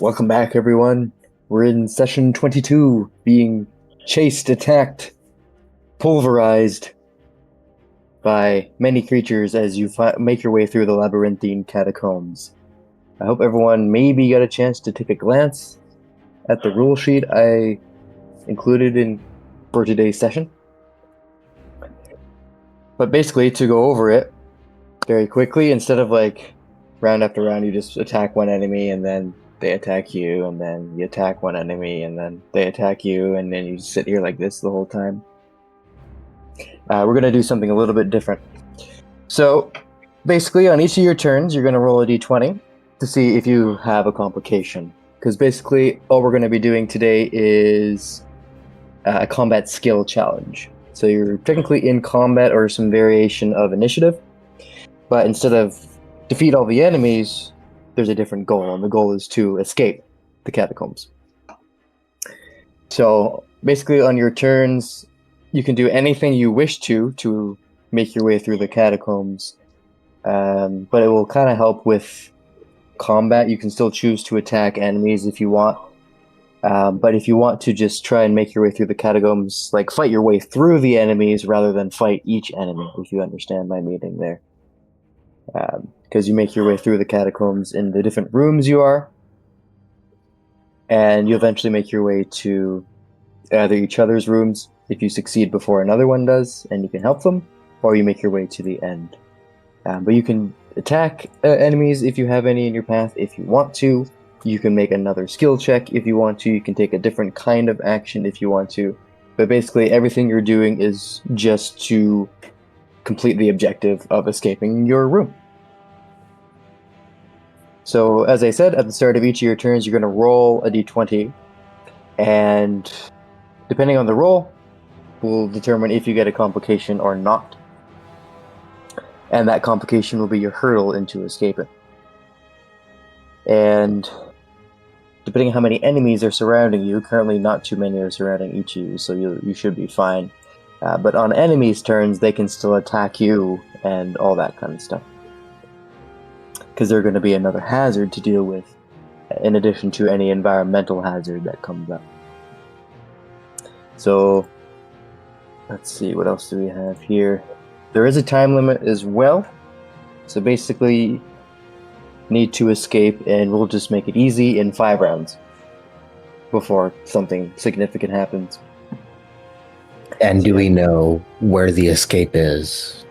Welcome back, everyone. We're in session 22, being chased, attacked, pulverized by many creatures as you make your way through the Labyrinthine Catacombs. I hope everyone maybe got a chance to take a glance at the rule sheet I included for today's session. But basically, to go over it very quickly, instead of like round after round, you just attack one enemy and then they attack you, and then you attack one enemy, and then they attack you, and then you sit here like this the whole time. We're going to do something a little bit different. So, basically, on each of your turns, you're going to roll a d20 to see if you have a complication. Because basically, all we're going to be doing today is a combat skill challenge. So you're technically in combat or some variation of initiative, but instead of defeat all the enemies, there's a different goal, and the goal is to escape the catacombs. So basically, on your turns, you can do anything you wish to make your way through the catacombs, but it will kind of help with combat. You can still choose to attack enemies if you want, but if you want to just try and make your way through the catacombs, like fight your way through the enemies rather than fight each enemy, if you understand my meaning there. Because you make your way through the catacombs in the different rooms you are, and you eventually make your way to either each other's rooms if you succeed before another one does, and you can help them, or you make your way to the end. But you can attack enemies if you have any in your path if you want to. You can make another skill check if you want to. You can take a different kind of action if you want to. But basically, everything you're doing is just to complete the objective of escaping your room. So, as I said, at the start of each of your turns, you're going to roll a d20, and depending on the roll, will determine if you get a complication or not. And that complication will be your hurdle into escaping. And depending on how many enemies are surrounding you, currently not too many are surrounding each of you, so you should be fine. But on enemies' turns, they can still attack you and all that kind of stuff. Because they're going to be another hazard to deal with, in addition to any environmental hazard that comes up. So, let's see, what else do we have here? There is a time limit as well. So basically, need to escape, and we'll just make it easy in 5 rounds before something significant happens. And do we know where the escape is?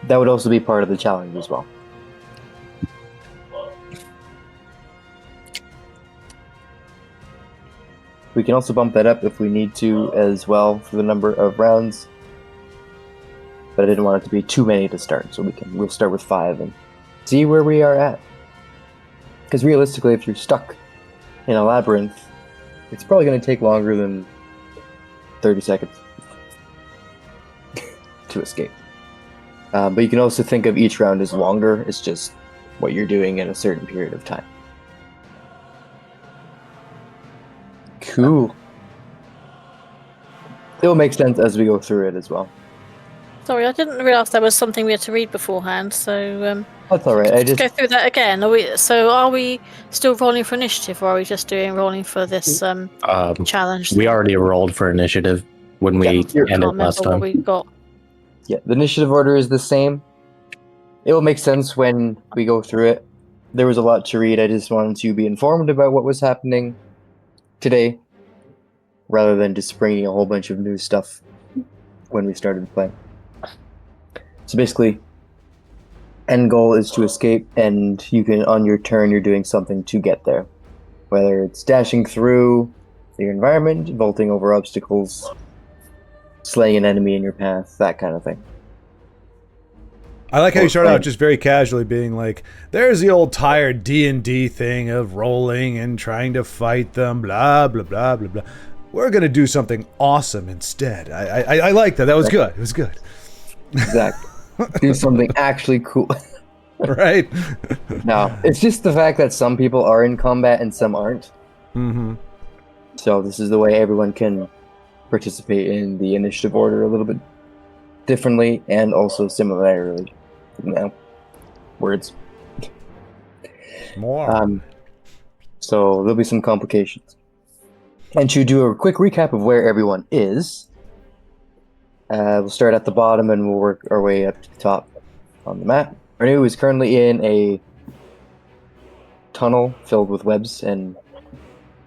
That would also be part of the challenge as well. We can also bump that up if we need to as well for the number of rounds. But I didn't want it to be too many to start, so we'll start with 5 and see where we are at. Because realistically, if you're stuck in a labyrinth, it's probably going to take longer than 30 seconds to escape. But you can also think of each round as longer. It's just what you're doing in a certain period of time. Cool. It'll make sense as we go through it as well. Sorry, I didn't realise there was something we had to read beforehand, so that's all right. Go through that again. Are we still rolling for initiative, or are we just rolling for this challenge? We already rolled for initiative when we ended last time. What we got. Yeah, the initiative order is the same. It will make sense when we go through it. There was a lot to read. I just wanted to be informed about what was happening today, rather than just bringing a whole bunch of new stuff when we started playing. So basically, end goal is to escape, and you can, on your turn, you're doing something to get there. Whether it's dashing through your environment, vaulting over obstacles, slaying an enemy in your path, that kind of thing. I like how you start out just very casually being like, there's the old tired D&D thing of rolling and trying to fight them, blah, blah, blah, blah, blah. We're going to do something awesome instead. I like that. That was good. It was good. Exactly. Do something actually cool. Right? No, it's just the fact that some people are in combat and some aren't. Mm-hmm. So this is the way everyone can participate in the initiative order a little bit differently and also similarly. No words. More. So there'll be some complications. And to do a quick recap of where everyone is, we'll start at the bottom and we'll work our way up to the top on the map. Renew is currently in a tunnel filled with webs and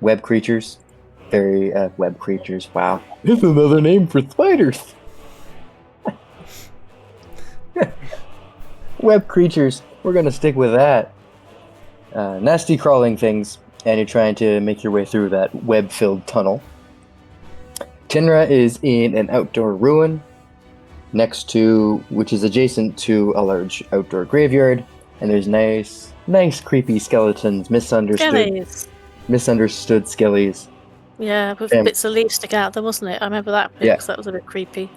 web creatures. Very web creatures. Wow, this is another name for spiders. Web creatures. We're gonna stick with that. Nasty crawling things, and you're trying to make your way through that web-filled tunnel. Tinra is in an outdoor ruin, which is adjacent to a large outdoor graveyard, and there's nice, creepy skeletons, misunderstood skellies. Yeah, with bits of leaves sticking out of them, wasn't it? I remember that bit, because that was a bit creepy.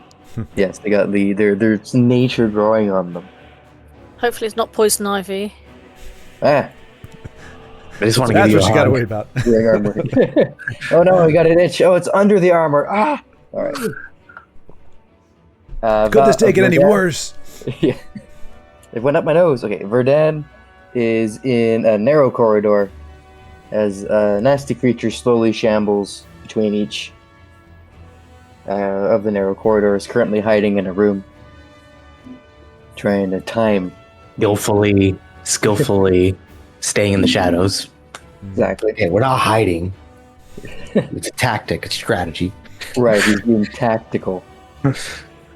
Yes, they got there's nature growing on them. Hopefully it's not poison ivy. Ah, I just want to That's give you what a you got to hug. worry about. wearing armor. Oh no, I got an itch. Oh, it's under the armor. Ah, all right. Could this take it any Verdan- worse? Yeah, it went up my nose. Okay, Verdan is in a narrow corridor as a nasty creature slowly shambles between each of the narrow corridors, currently hiding in a room, trying to time. Skillfully staying in the shadows. Exactly. Okay, we're not hiding. It's a tactic, a strategy. Right, he's being tactical.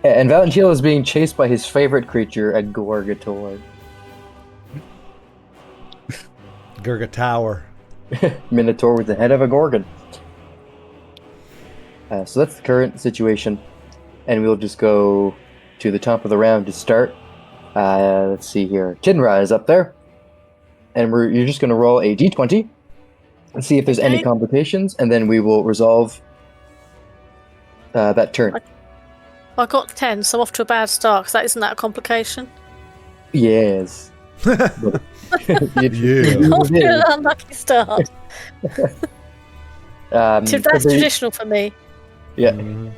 And Valentino is being chased by his favorite creature, a Gorgator. Gurga Tower. Minotaur with the head of a Gorgon. So that's the current situation. And we'll just go to the top of the round to start. Let's see here. Tinra is up there. And you're just going to roll a d20 and see if there's any Okay. complications, and then we will resolve that turn. I got 10, so I'm off to a bad start, because isn't that a complication? Yes. Yeah. Off to an unlucky start. That's traditional for me. Yeah. Mhm.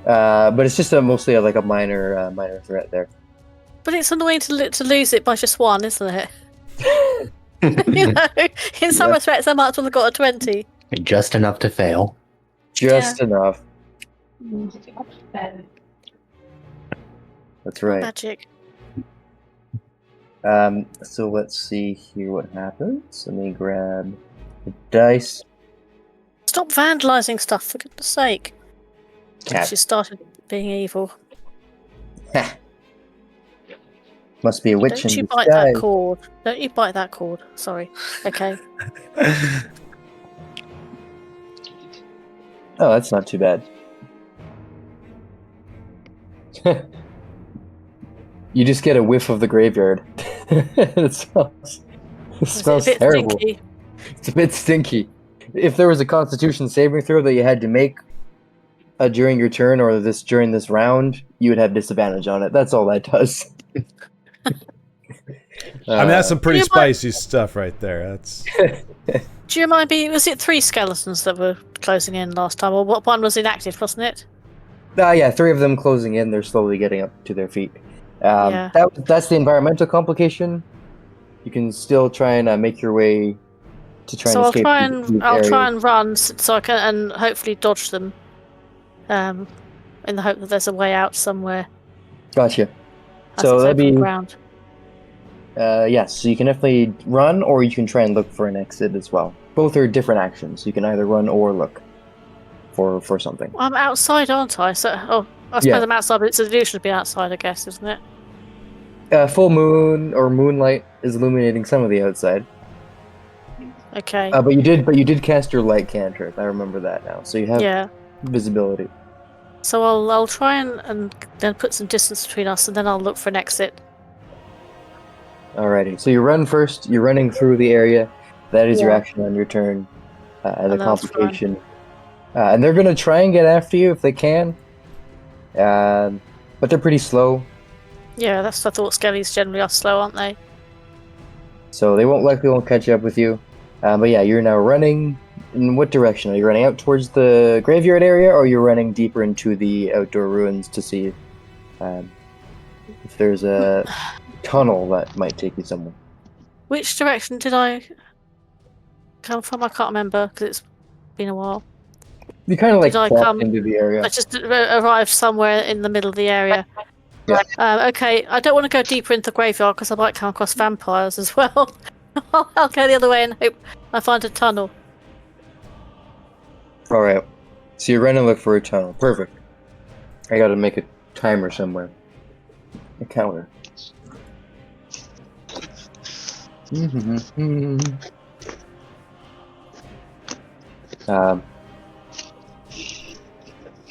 But it's just mostly a minor threat there. But it's annoying to lose it by just one, isn't it? You know, in some respects, I might as well have got a 20. Just enough to fail. Just enough. That's right. Magic. So let's see here what happens. Let me grab the dice. Stop vandalising stuff, for goodness sake. Cat. She started being evil. Must be a witch Don't in you bite disguise. that cord. Don't you bite that cord. Sorry. Okay. Oh, that's not too bad. You just get a whiff of the graveyard. It smells Is it a bit terrible. stinky? It's a bit stinky. If there was a Constitution saving throw that you had to make during your turn or during this round, you would have disadvantage on it. That's all that does. I mean, that's some pretty You might- spicy stuff right there. That's Do you remind me, was it 3 skeletons that were closing in last time? Or what one was inactive, wasn't it? Yeah, 3 of them closing in. They're slowly getting up to their feet. Yeah. That's the environmental complication. You can still try and make your way to try So and I'll escape. try and run so I can and hopefully dodge them. In the hope that there's a way out somewhere. Gotcha. As So it's that'd open be ground. yes. So you can definitely run, or you can try and look for an exit as well. Both are different actions. You can either run or look for something. I'm outside, aren't I? So I suppose Yeah. I'm outside, but it's an illusion to be outside, I guess, isn't it? Full moon or moonlight is illuminating some of the outside. Okay. But you did cast your light cantrip. I remember that now. So you have Yeah. visibility. So I'll try and then put some distance between us, and then I'll look for an exit. Alrighty. So you run first. You're running through the area. That is your Yeah. action on your turn. The And I'll complication. And they're gonna try and get after you if they can. But they're pretty slow, Yeah, I thought skellies generally are slow, aren't they? so they won't catch up with you. But yeah, you're now running. In what direction? Are you running out towards the graveyard area, or are you running deeper into the outdoor ruins to see if there's a tunnel that might take you somewhere? Which direction did I come from? I can't remember because it's been a while. You kind of like Did I plopped come- into the area. I just arrived somewhere in the middle of the area. Yeah. Okay, I don't want to go deeper into the graveyard because I might come across vampires as well. I'll go the other way and hope I find a tunnel. All right. So you're running to look for a tunnel. Perfect. I got to make a timer somewhere. A counter.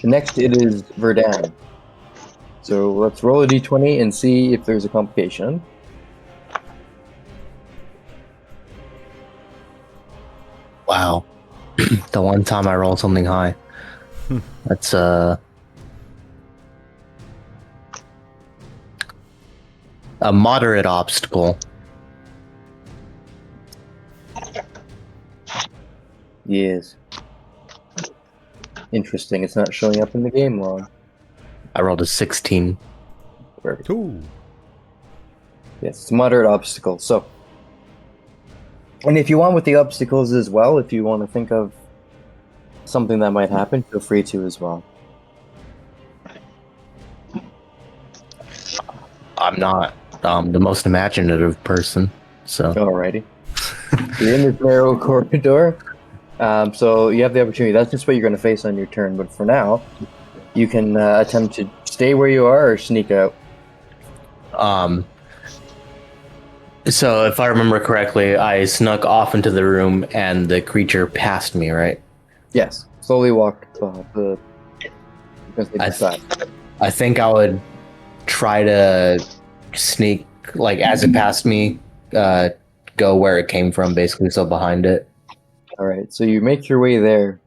Next, it is Verdun. So let's roll a d20 and see if there's a complication. Wow. The one time I rolled something high. That's a moderate obstacle. Yes. Interesting. It's not showing up in the game log. I rolled a 16. Perfect. Ooh. Yes, it's a moderate obstacle. So, and if you want with the obstacles as well, if you want to think of something that might happen, feel free to as well. I'm not the most imaginative person, so Alrighty. You're in this narrow corridor. So you have the opportunity. That's just what you're going to face on your turn. But for now, you can attempt to stay where you are or sneak out. So if I remember correctly, I snuck off into the room and the creature passed me, right? Yes. Slowly walk the side. I think I would try to sneak, like, as it passed me, go where it came from, basically, so behind it. All right. So you make your way there.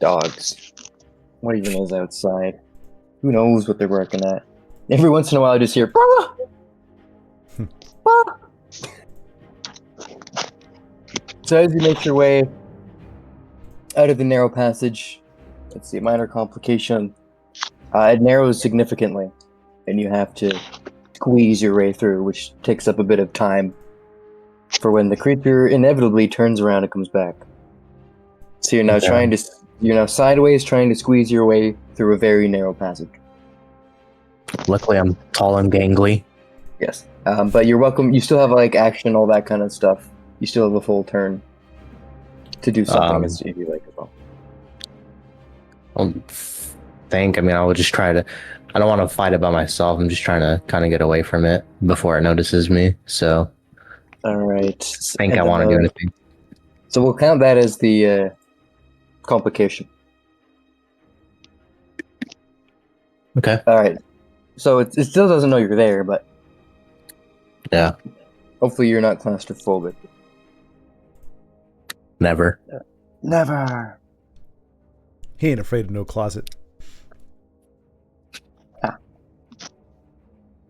Dogs. What even is outside? Who knows what they're working at? Every once in a while, I just hear. "Bah! Bah!" So as you make your way out of the narrow passage, let's see, a minor complication. It narrows significantly, and you have to squeeze your way through, which takes up a bit of time for when the creature inevitably turns around and comes back. So you're now sideways trying to squeeze your way through a very narrow passage. Luckily, I'm tall and gangly. Yes. But you're welcome. You still have like action, all that kind of stuff. You still have a full turn to do something if you like as well. I would just try to. I don't want to fight it by myself. I'm just trying to kind of get away from it before it notices me. So, All right. I think I want to do anything. So we'll count that as the complication. Okay. All right. So it still doesn't know you're there, but Yeah. hopefully you're not claustrophobic. Never. Never. He ain't afraid of no closet.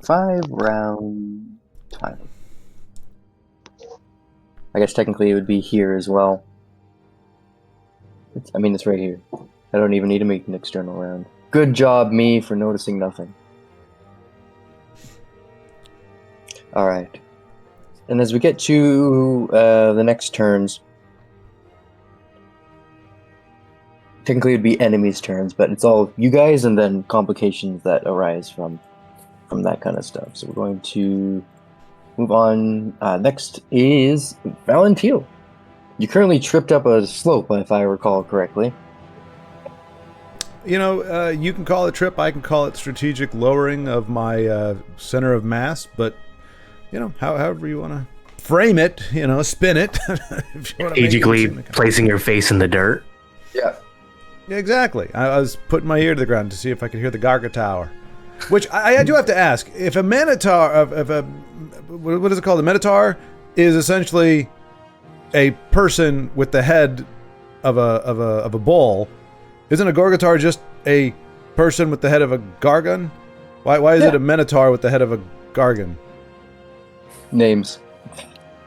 5-round time. I guess technically it would be here as well. It's right here. I don't even need to make an external round. Good job, me, for noticing nothing. Alright. And as we get to the next turns, technically it would be enemies' turns, but it's all you guys and then complications that arise from that kind of stuff. So we're going to move on. Next is Valentine. You currently tripped up a slope, if I recall correctly. You can call it trip. I can call it strategic lowering of my center of mass. But, however you want to frame it, spin it. If you wanna make it Strategically seem like placing your face in the dirt. Yeah. Yeah, exactly. I was putting my ear to the ground to see if I could hear the Garga Tower. Which I do have to ask: if a Minotaur, what is it called? A Minotaur is essentially a person with the head of a bull. Isn't a Gorgatar just a person with the head of a Gargan? Why is it a Minotaur with the head of a Gargan? Names.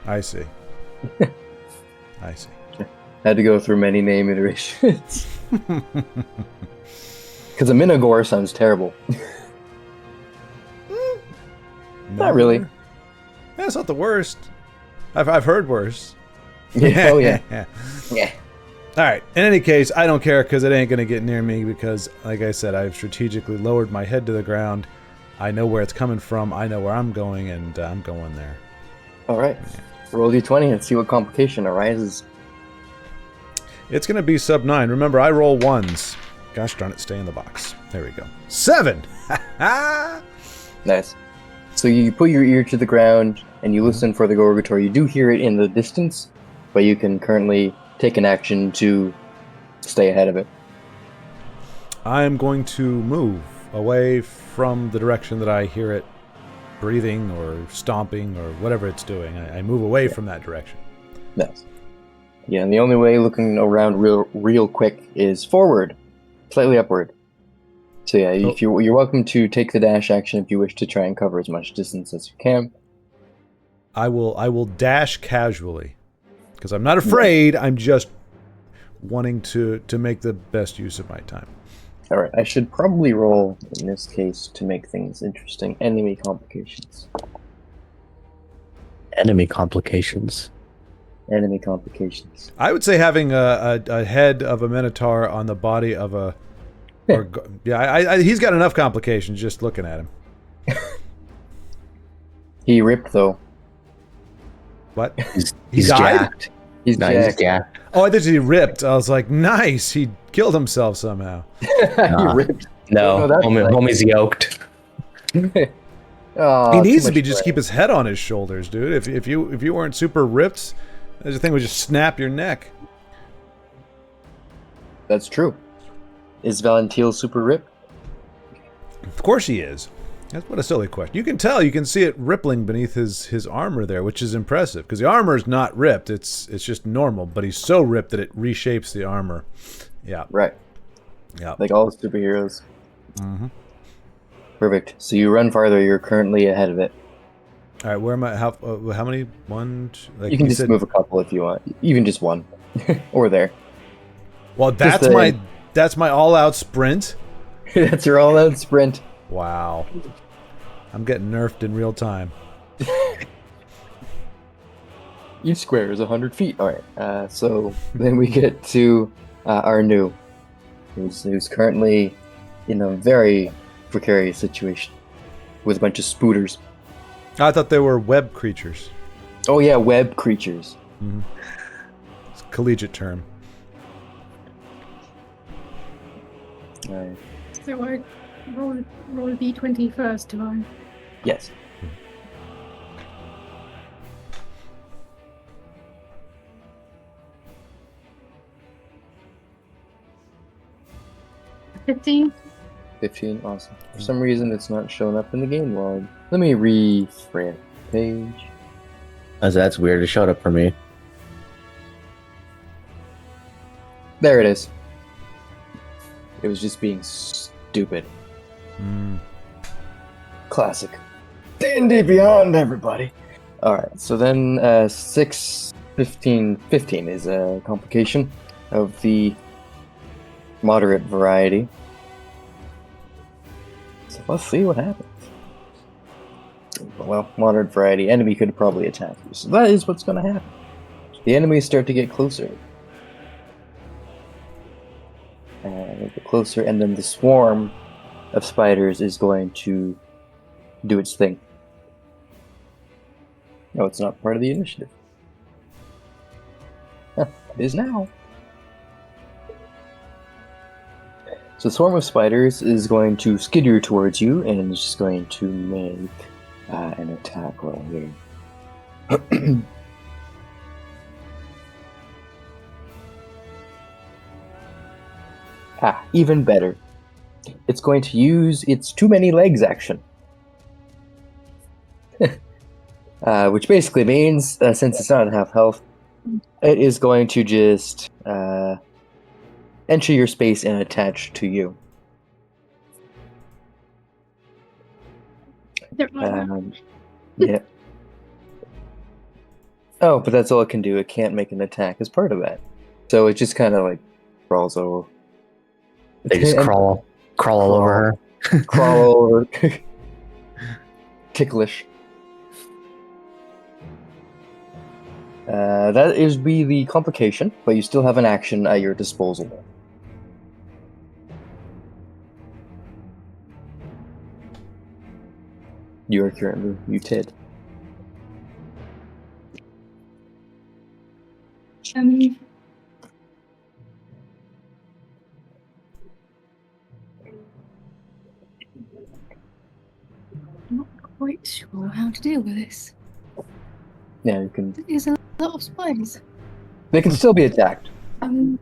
I see. I see. Had to go through many name iterations. Because a Minogore sounds terrible. No, Not really. That's not the worst. I've heard worse. Yeah, oh yeah. Yeah. All right. In any case, I don't care because it ain't going to get near me because, like I said, I've strategically lowered my head to the ground. I know where it's coming from. I know where I'm going, and I'm going there. All right. Roll d20 and see what complication arises. It's going to be sub 9. Remember, I roll ones. Gosh darn it, stay in the box. There we go. 7! Nice. So you put your ear to the ground and you listen for the Gorgator. You do hear it in the distance, but you can currently take an action to stay ahead of it. I'm going to move away from the direction that I hear it breathing or stomping or whatever it's doing. I move away from that direction. Nice. Yeah, and the only way looking around real quick is forward, slightly upward. So yeah, if you're welcome to take the dash action if you wish to try and cover as much distance as you can. I will dash casually because I'm not afraid. I'm just wanting to make the best use of my time. All right, I should probably roll in this case to make things interesting. Enemy complications. Enemy complications. Enemy complications. I would say having a head of a minotaur on the body of a... he's got enough complications just looking at him. He ripped, though. What? He's died? jacked. He's jacked. jacked. Oh, I thought he ripped. I was like, nice. He killed himself somehow. He ripped. No, that's homie's yoked. Oh, He needs to be just keep his head on his shoulders, dude. If you weren't super ripped, the thing would just snap your neck. That's true. Is Valentil super ripped? Of course he is. That's what a silly question. You can tell. You can see it rippling beneath his armor there, which is impressive because the armor is not ripped. It's just normal, but he's so ripped that it reshapes the armor. Yeah. Right. Yeah. Like all superheroes. Mm-hmm. Perfect. So you run farther. You're currently ahead of it. All right. Where am I? How many? One. Like You can just move a couple if you want. Even just one, or there. Well, that's my all-out sprint. That's your all-out sprint. Wow. I'm getting nerfed in real time. Each square is 100 feet. All right. So then we get to Arnu, who's currently in a very precarious situation with a bunch of spooters. I thought they were web creatures. Oh yeah, web creatures. Mm-hmm. It's a collegiate term. All right. So I roll a d20 first, do I? Yes. Mm. 15. 15, awesome. For some reason, it's not showing up in the game log. Let me refresh the page. That's weird. It showed up for me. There it is. It was just being stupid. Mm. Classic. D&D Beyond, everybody. Alright, so then 6, 15 is a complication of the moderate variety. So let's see what happens. Well, moderate variety. Enemy could probably attack you. So that is what's going to happen. The enemies start to get closer. They get closer, and then the swarm of spiders is going to do its thing. No, it's not part of the initiative. It is now. So the swarm of spiders is going to skidder towards you, and it's just going to make an attack roll here. Even better. It's going to use its too many legs action. Which basically means, since it's not at half health, it is going to just enter your space and attach to you. Yeah. Oh, but that's all it can do. It can't make an attack as part of that. So it just kind of like crawls over. They just crawl all over her. Crawl over. That is be the complication, but you still have an action at your disposal. You are currently muted. Not quite sure how to deal with this. Yeah, you can. There's a lot of spiders. They can still be attacked. Um,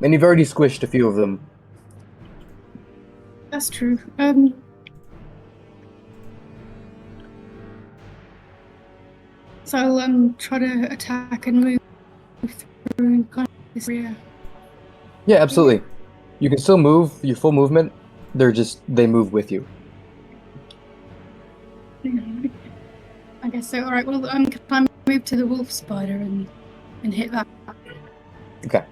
And you've already squished a few of them. that's true. So I'll try to attack and move through kind of this area. Yeah, absolutely. You can still move your full movement. They move with you. I guess so. All right. Well, can I move to the wolf spider and hit that? Okay.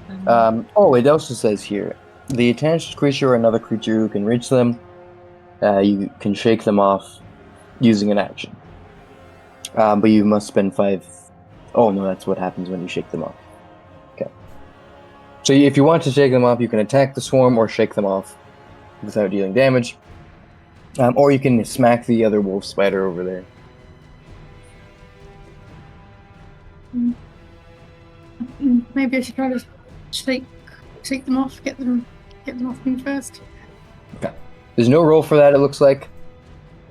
It also says here, the attached creature or another creature who can reach them, you can shake them off using an action. But you must spend 5. Oh no, that's what happens when you shake them off. Okay. So if you want to shake them off, you can attack the swarm or shake them off without dealing damage. Or you can smack the other wolf spider over there. Maybe I should try to shake them off, get them off me first. Okay. There's no roll for that, it looks like.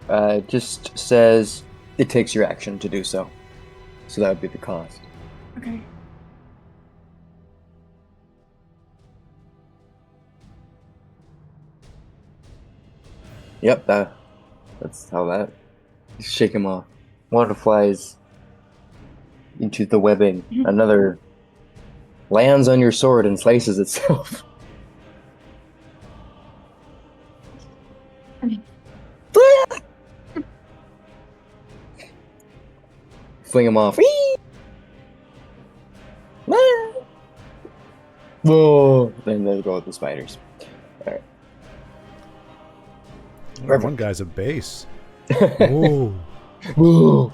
It just says it takes your action to do so. So that would be the cost. Okay. Yep, that's how that. Shake him off. One flies into the webbing. Another lands on your sword and slices itself. Fling him off. Whoa! And there go with the spiders. Alright. Oh, one guy's a base. Ooh. Woo!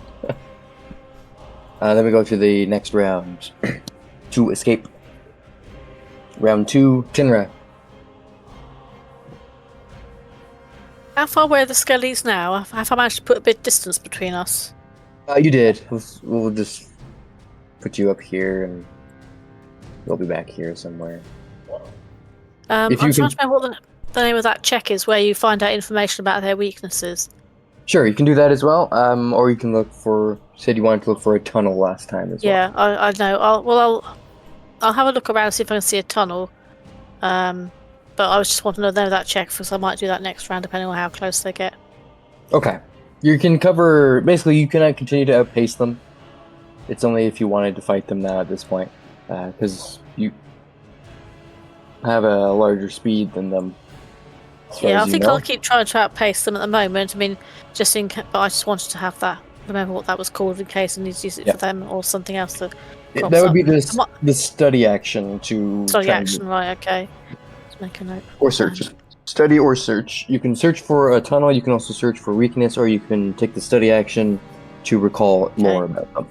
Then we go to the next round. To escape. Round 2, Tinra. How far away are the skellies now? Have I managed to put a bit of distance between us? You did. We'll just put you up here and we'll be back here somewhere. I'm If you trying can- to remember what the name of that check is, where you find out information about their weaknesses. Sure, you can do that as well. Or you can look for. Said you wanted to look for a tunnel last time as well. Yeah, I know. I'll have a look around and see if I can see a tunnel. But I was just wanting to know that check because I might do that next round depending on how close they get. Okay. You can cover. Basically, you cannot continue to outpace them. It's only if you wanted to fight them now at this point, because you have a larger speed than them. as far Yeah, as I you think know. I'll keep trying to outpace them at the moment. I mean, but I just wanted to have that. Remember what that was called in case I need to use it Yeah. for them or something else that crops That would up. be the study action to Study try and- action, right? Okay. Let's make a note. or search. Study or search. You can search for a tunnel. You can also search for weakness, or you can take the study action to recall more about them.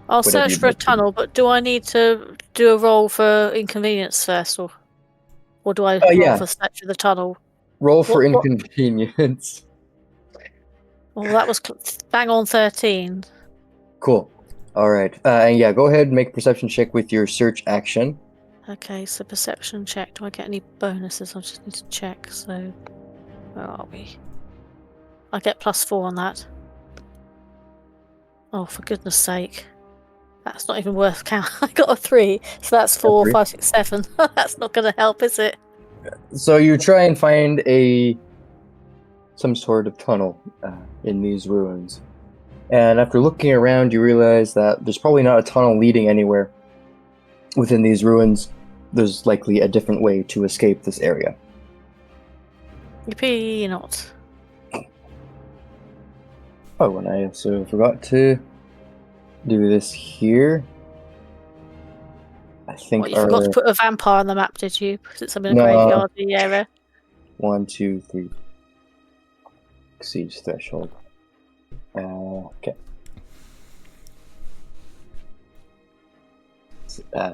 I'll Whatever search you'd for a like to do. tunnel, but do I need to do a roll for inconvenience first, or do I roll yeah. for search of the tunnel? Roll for What- inconvenience. Well, that was bang on 13. Cool. All right. And yeah, go ahead and make a perception check with your search action. Okay, so perception check. Do I get any bonuses? I just need to check. So, where are we? I get +4 on that. Oh, for goodness sake. That's not even worth count. I got a 3, so that's 4, 3? 5, 6, 7. That's not going to help, is it? So you try and find some sort of tunnel in these ruins. And after looking around, you realize that there's probably not a tunnel leading anywhere within these ruins. There's likely a different way to escape this area. Yippee not. Oh, and I also forgot to do this here. I think What, you forgot to put a vampire on the map, did you? Because it's in a No. graveyard area. 1, 2, 3. Exceeds threshold. Okay.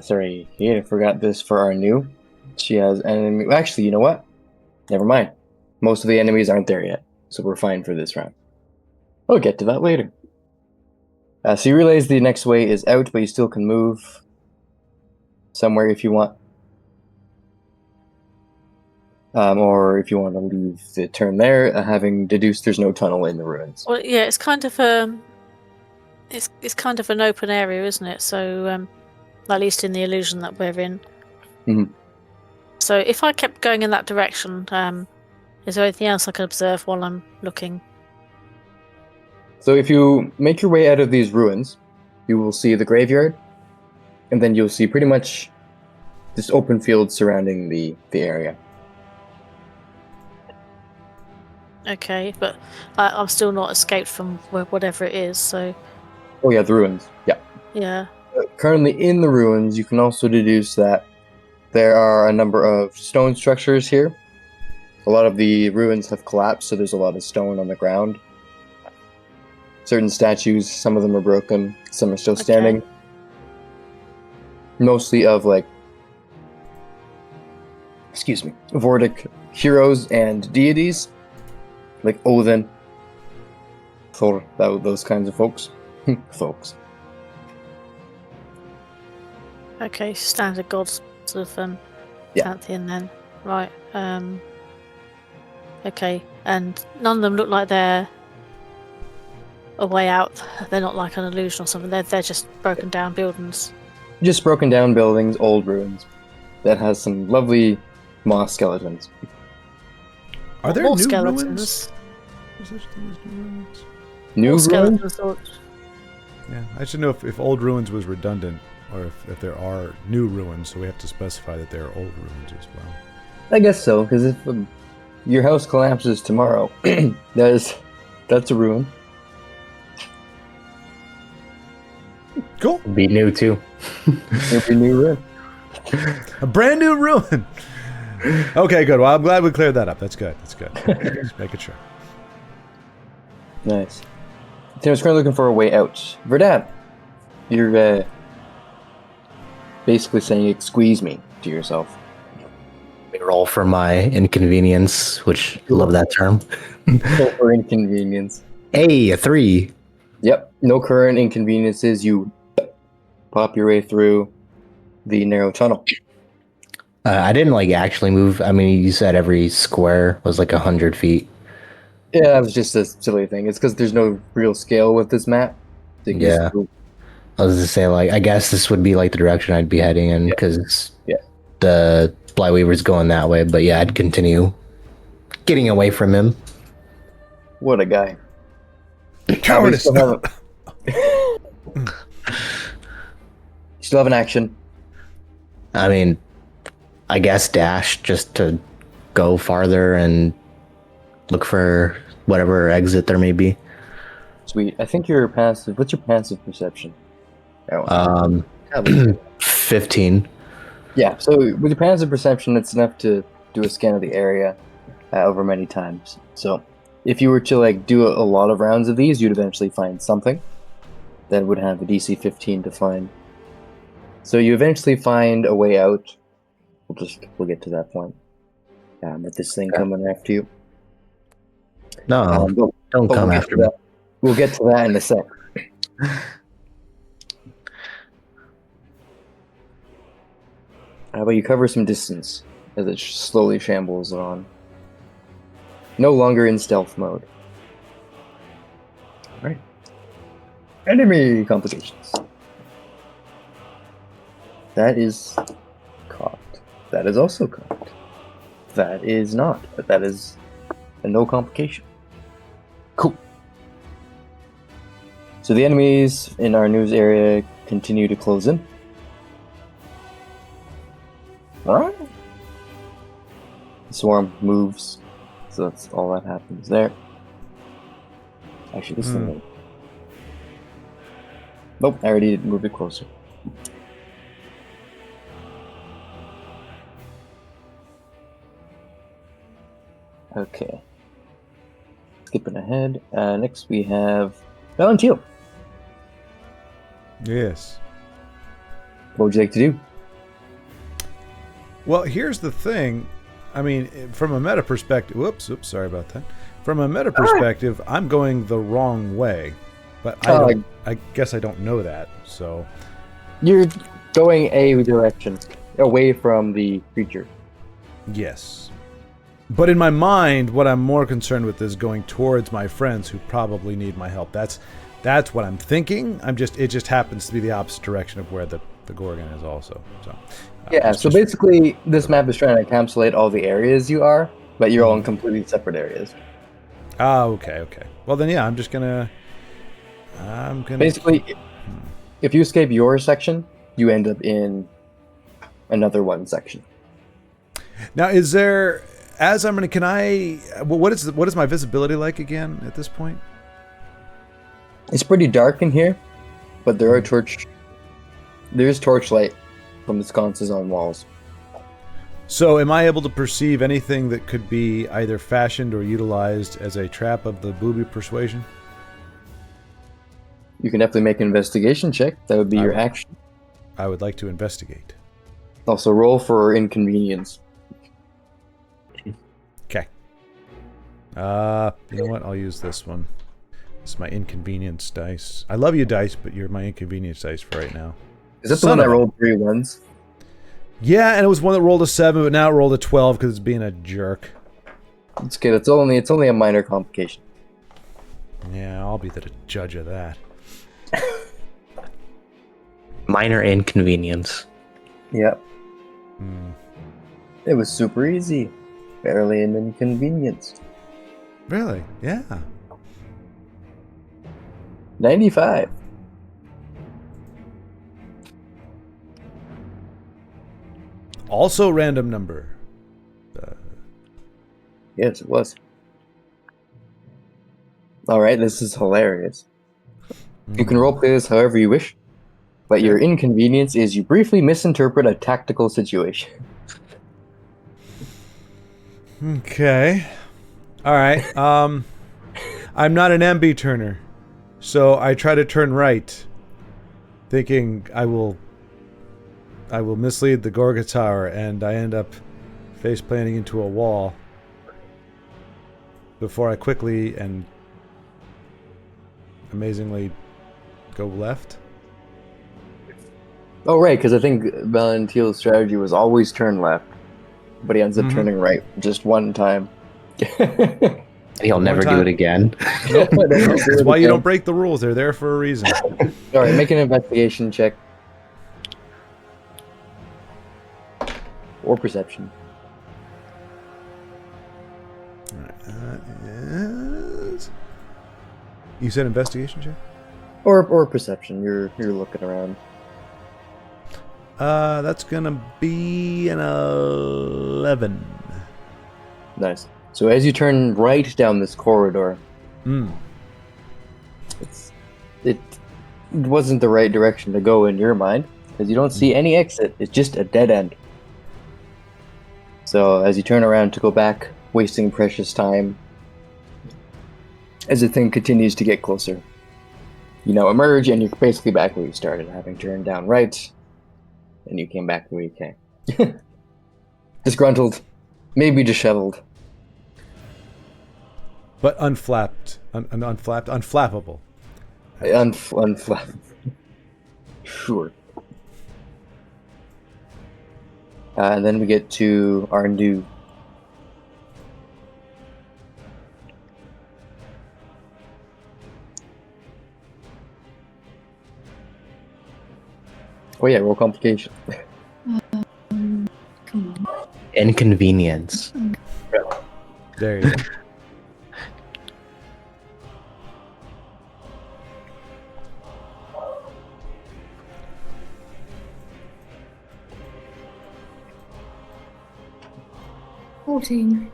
Sorry, I forgot this for our new. She has enemy. Actually, you know what? Never mind. Most of the enemies aren't there yet, so we're fine for this round. We'll get to that later. So you realize the next way is out, but you still can move somewhere if you want. Or if you want to leave the turn there, having deduced there's no tunnel in the ruins. Well, yeah, it's kind of it's kind of an open area, isn't it? So, at least in the illusion that we're in. Mhm. So, if I kept going in that direction, is there anything else I can observe while I'm looking? So if you make your way out of these ruins, you will see the graveyard, and then you'll see pretty much this open field surrounding the area. Okay, but I'm still not escaped from whatever it is. So, Oh yeah, the ruins. Yeah. yeah. Currently in the ruins, you can also deduce that there are a number of stone structures here. A lot of the ruins have collapsed, so there's a lot of stone on the ground. Certain statues, some of them are broken, some are still standing. Okay. Mostly of Vordic heroes and deities, like Odin, Thor, those kinds of folks. Okay, standard gods sort of Yeah. pantheon then, right? Okay, and none of them look like they're a way out. They're not like an illusion or something. They're just broken down buildings. Just broken down buildings, old ruins, that has some lovely moss skeletons. Are there More new skeletons? ruins? Is there such a thing as new ruins? New More ruins? skeletons. Or... Yeah, I should know if old ruins was redundant, or if there are new ruins, so we have to specify that there are old ruins as well. I guess so, because if your house collapses tomorrow, that's a ruin. Cool. Be new too. It'll be new ruin. A brand new ruin. Okay, good. Well, I'm glad we cleared that up. That's good. Just making sure. Nice. Tim's currently looking for a way out. Verdad, you're basically saying "squeeze me" to yourself. Roll for my inconvenience, which love that term. For inconvenience. Hey, a 3. Yep. No current inconveniences. You pop your way through the narrow tunnel. I didn't actually move. I mean, you said every square was 100 feet. Yeah, that was just a silly thing. It's because there's no real scale with this map. So you can Yeah. just move. I was to say, I guess this would be the direction I'd be heading in, because Yeah. the Blyweaver's going that way. But yeah, I'd continue getting away from him. What a guy. Cowardice. You still have an action. I mean, I guess dash just to go farther and look for whatever exit there may be. Sweet. I think your passive. What's your passive perception? That one. 15. Yeah. So with your passive perception, it's enough to do a scan of the area over many times. So if you were to do a lot of rounds of these, you'd eventually find something that would have a DC 15 to find. So you eventually find a way out. We'll get to that point. With this thing coming after you. No, don't but come we'll after me. We'll get to that in a sec. How about you cover some distance as it slowly shambles on? No longer in stealth mode. Alright. Enemy complications. That is cocked. That is also cocked. That is not, but that is a no complication. Cool. So the enemies in our news area continue to close in. Alright. The swarm moves, so that's all that happens there. Actually, this thing. Nope, I already moved it closer. Okay. Skipping ahead. Next we have Valentine. Yes. What would you like to do? Well, here's the thing. I mean, from a meta perspective... Whoops, sorry about that. From a meta perspective, I'm going the wrong way. But I guess I don't know that, so... You're going a direction, away from the creature. Yes. But in my mind, what I'm more concerned with is going towards my friends who probably need my help. That's what I'm thinking. It just happens to be the opposite direction of where the Gorgon is also. So yeah, so basically this map is trying to encapsulate all the areas you are, but you're all in completely separate areas. Ah, okay. Well then, yeah, I'm gonna basically, if you escape your section, you end up in another one section. Now, is there, as I'm gonna, can I? What is my visibility like again at this point? It's pretty dark in here, but there is torchlight from the sconces on walls. So, am I able to perceive anything that could be either fashioned or utilized as a trap of the booby persuasion? You can definitely make an investigation check. That would be your action. I would like to investigate. Also, roll for inconvenience. Okay. You know what? I'll use this one. It's my inconvenience dice. I love you, dice, but you're my inconvenience dice for right now. Is that the one that rolled 3 ones? Yeah, and it was one that rolled a 7, but now it rolled a 12 because it's being a jerk. It's good. It's only a minor complication. Yeah, I'll be the judge of that. Minor inconvenience. Yep. It was super easy. Barely an inconvenience. Really? Yeah. 95. Also random number. Yes, it was. Alright, this is hilarious. You can roleplay this however you wish, but your inconvenience is you briefly misinterpret a tactical situation. Okay. Alright. I'm not an MB turner, so I try to turn right, thinking I will mislead the Gorga Tower, and I end up face planting into a wall before I quickly and amazingly go left. Oh, right, because I think Valentine's strategy was always turn left, but he ends up turning right just one time. He'll never do it again. Nope, That's why you don't break the rules. They're there for a reason. Alright, make an investigation check. Or perception. Yes. You said investigation check? Or perception. You're looking around. That's gonna be an 11. Nice. So as you turn right down this corridor, it wasn't the right direction to go in your mind, because you don't see any exit. It's just a dead end. So as you turn around to go back, wasting precious time, as the thing continues to get closer, you now emerge and you're basically back where you started, having turned down right, and you came back where you came. Disgruntled, maybe disheveled. But unflapped. Unflappable. Unflappable. Sure. And then we get to our new. Oh yeah, roll complication. Come on. Inconvenience. There you go. $14.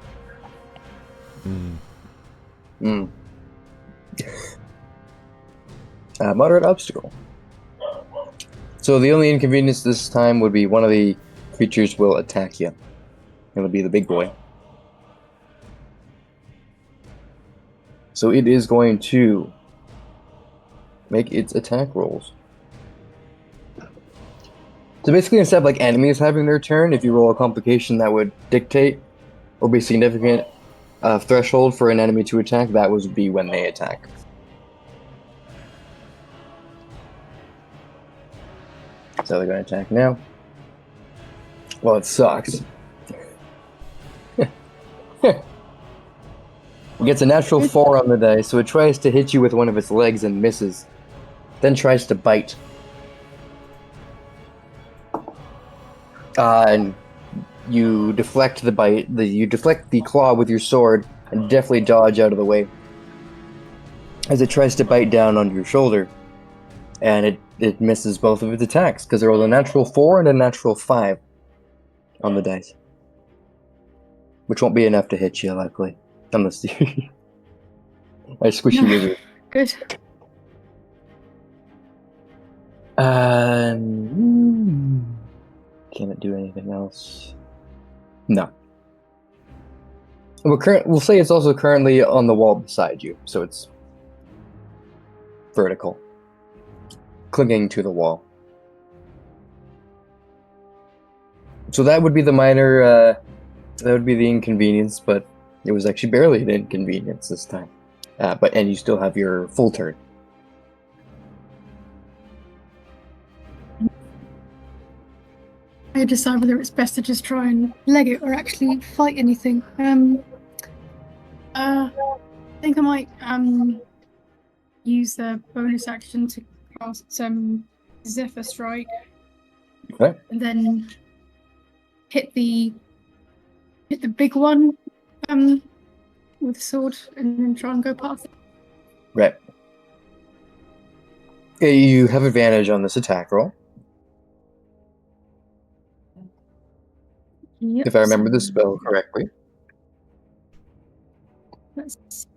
Moderate obstacle. So the only inconvenience this time would be one of the creatures will attack you. It'll be the big boy. So it is going to make its attack rolls. So basically, instead of like enemies having their turn, if you roll a complication that would dictate or be significant threshold for an enemy to attack, that would be when they attack. So they're going to attack now. Well, it sucks. It gets a natural 4 on the dice, so it tries to hit you with one of its legs and misses. Then tries to bite. And you deflect the bite. You deflect the claw with your sword and definitely dodge out of the way as it tries to bite down on your shoulder. And it misses both of its attacks because there was a natural 4 and a natural 5 on the dice, which won't be enough to hit you, likely, unless you I squishy wizard. Good. Can it do anything else? No. We'll say it's also currently on the wall beside you, so it's vertical, clinging to the wall. So that would be the minor. That would be the inconvenience, but it was actually barely an inconvenience this time. And you still have your full turn. I decide whether it's best to just try and leg it or actually fight anything. I think I might use the bonus action to cast some Zephyr Strike. Okay. And then hit the big one with the sword, and then try and go past it. Right. You have advantage on this attack roll. Yep, If I remember the so spell correctly. Let's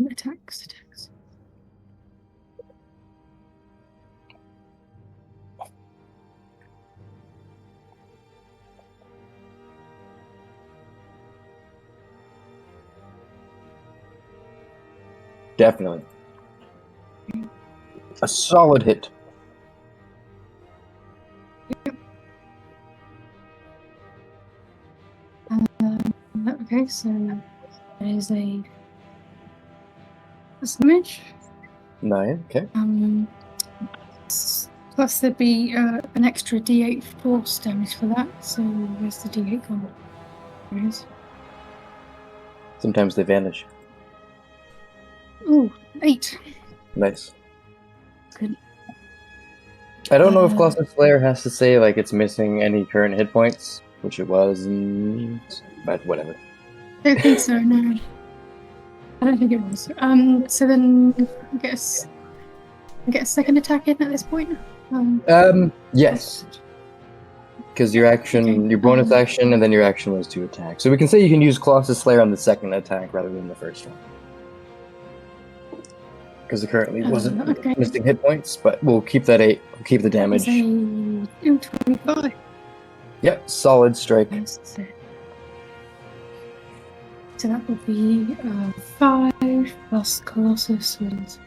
attacks. Definitely. A solid hit. Okay, so there is a damage. 9, okay. Plus there'd be an extra D8 force damage for that. So where's the D8 gone? There it is. Sometimes they vanish. Ooh, 8. Nice. Good. I don't know if Colossus Slayer has to say like it's missing any current hit points, which it was, but whatever. I don't think so, no. I don't think it was. So then I guess get a second attack in at this point? Yes. Because your action, Okay, your bonus action, and then your action was to attack. So we can say you can use Colossus Slayer on the second attack rather than the first one. Because it currently wasn't okay. missing hit points, but we'll keep that 8. We'll keep the damage. It's a 25. Yep, solid strike. Yes, so that would be 5 plus Colossus and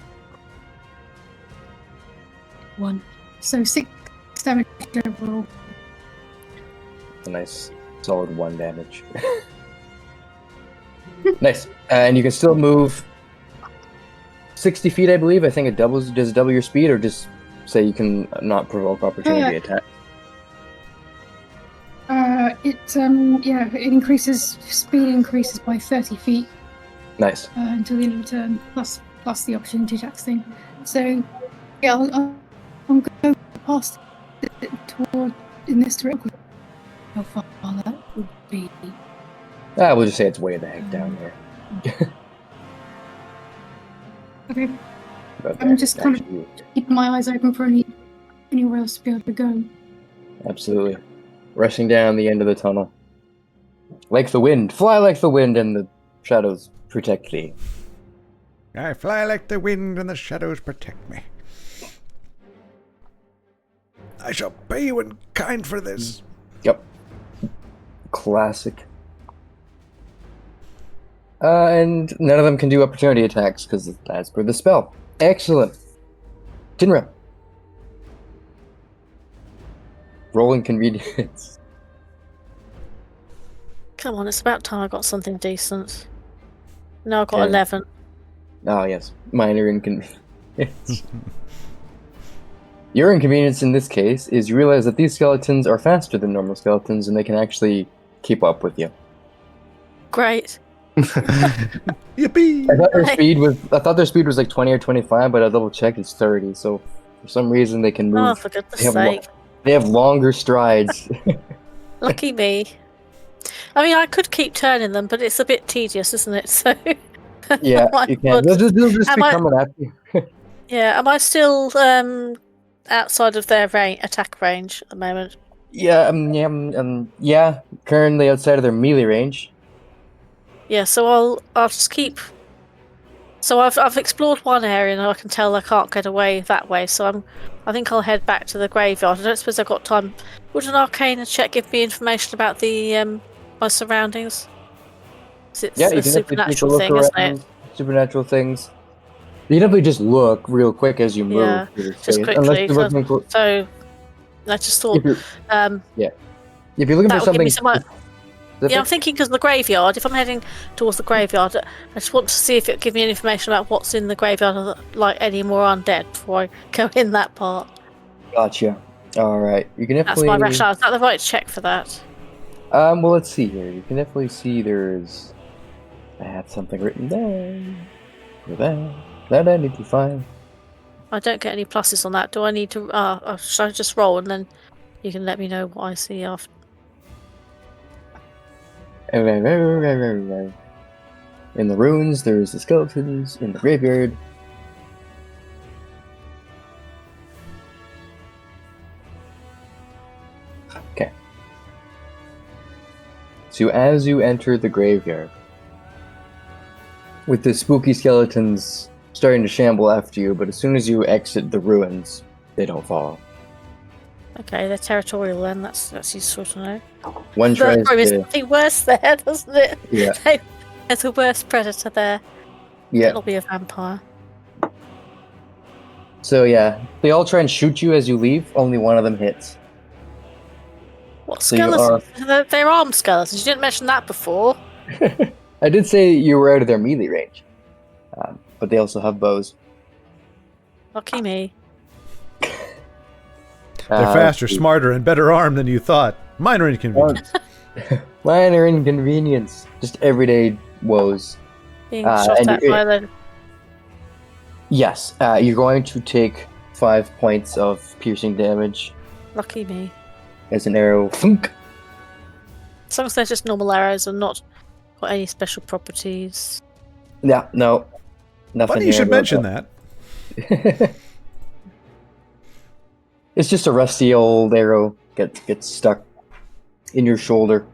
1. So 6 damage overall. A nice solid 1 damage. Nice. And you can still move 60 feet, I believe. I think it doubles. Does it double your speed, or just say you can not provoke opportunity attack? It increases, speed increases by 30 feet Nice. until the end of the turn, plus the opportunity attacks thing. So yeah, I'm going past it toward in this direction. How far that would be? We'll just say it's way the heck down here. Okay, But I'm just kind of actually, keeping my eyes open for anywhere else to be able to go. absolutely. Rushing down the end of the tunnel. Like the wind. Fly like the wind, and the shadows protect thee. I fly like the wind and the shadows protect me. I shall pay you in kind for this. Yep. Classic. And none of them can do opportunity attacks because that's per the spell. Excellent. Tinra. Rolling convenience. Come on, it's about time I got something decent. No, I got 10. 11. Oh, yes. Minor inconvenience. Your inconvenience in this case is you realize that these skeletons are faster than normal skeletons and they can actually keep up with you. Great. Yippee! I thought their speed was like 20 or 25, but I double checked it's 30. So for some reason they can move. Oh, for goodness sake. They have longer strides. Lucky me. I mean, I could keep turning them, but it's a bit tedious, isn't it? So. Yeah, you can. They'll just be coming at you. Yeah, am I still outside of their attack range at the moment? Yeah, yeah. Currently outside of their melee range. Yeah, so I'll just keep. So I've explored one area and I can tell I can't get away that way. So I think I'll head back to the graveyard. I don't suppose I've got time. Would an arcane check give me information about the my surroundings? It's Yeah, you a can supernatural thing, isn't it? Supernatural things. You definitely just look real quick as you move. Yeah, through the just space. quickly. Unless you're looking for, So I just thought. if you're looking That for would give me something. some. Yeah, I'm thinking because the graveyard. If I'm heading towards the graveyard, I just want to see if it give me any information about what's in the graveyard, like any more undead, before I go in that part. Gotcha. All right, you can That's definitely. my rationale. Is that the right check for that? Well, let's see here. You can definitely see there's. I have something written down for that I need to find. I don't get any pluses on that. Do I need to? Should I just roll and then you can let me know what I see after? In the ruins, there's the skeletons. In the graveyard. Okay. So as you enter the graveyard, with the spooky skeletons starting to shamble after you, but as soon as you exit the ruins, they don't follow. Okay, they're territorial then. That's useful to know. One tries There's to. something worse there, doesn't it? Yeah. There's a worse predator there. Yeah. It'll be a vampire. So yeah, they all try and shoot you as you leave. Only one of them hits. What So you skeletons? They're armed skeletons. You didn't mention that before. I did say you were out of their melee range, but they also have bows. Lucky me. They're faster, smarter, and better armed than you thought. Minor inconvenience. Minor inconvenience. Just everyday woes. Being shot at by the. Yes, you're going to take 5 points of piercing damage Lucky me. as an arrow. Thunk. As long as they're just normal arrows and not got any special properties. Yeah, no. Nothing. Funny you should mention that. It's just a rusty old arrow gets stuck in your shoulder.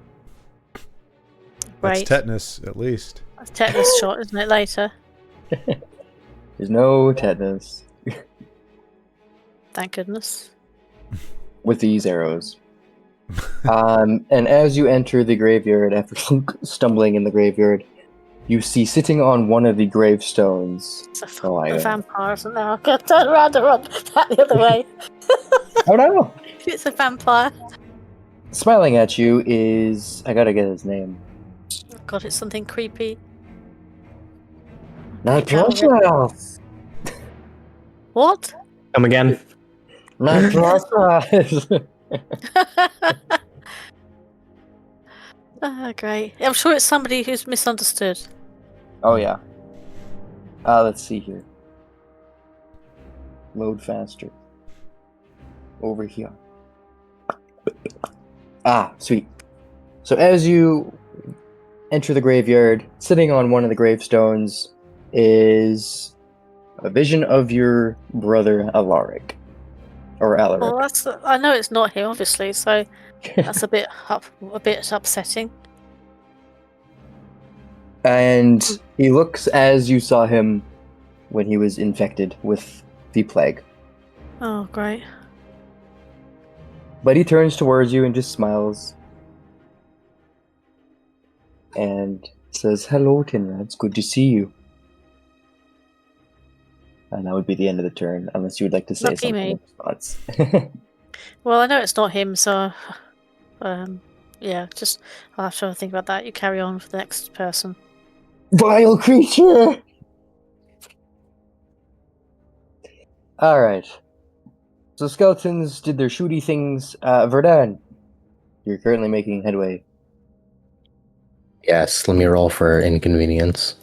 That's Right. tetanus, at least. That's tetanus shot, isn't it? Later. There's no tetanus Thank goodness. with these arrows. And as you enter the graveyard, after stumbling in the graveyard, you see sitting on one of the gravestones. It's a Goliath. vampire, isn't it? I've got to turn around and run back the other way. Oh no! It's a vampire. Smiling at you is... I gotta get his name. God, it's something creepy. Not Can't Process! What? Come again. Not Process! Great. I'm sure it's somebody who's misunderstood. Oh yeah. Let's see here. Load faster. Over here. Sweet. So as you enter the graveyard, sitting on one of the gravestones is a vision of your brother Alaric. Or Alaric. Well, I know it's not him, obviously, so that's a bit upsetting. And he looks as you saw him when he was infected with the plague. Oh, great. But he turns towards you and just smiles. And Says, "Hello, Tinra. It's good to see you." And that would be the end of the turn, unless you would like to say Lucky something me. in response. Well, I know it's not him, so yeah, just I'll have to think about that. You carry on for the next person. Vile creature! Alright. So skeletons did their shooty things. Verdun, you're currently making headway. Yes, let me roll for inconvenience.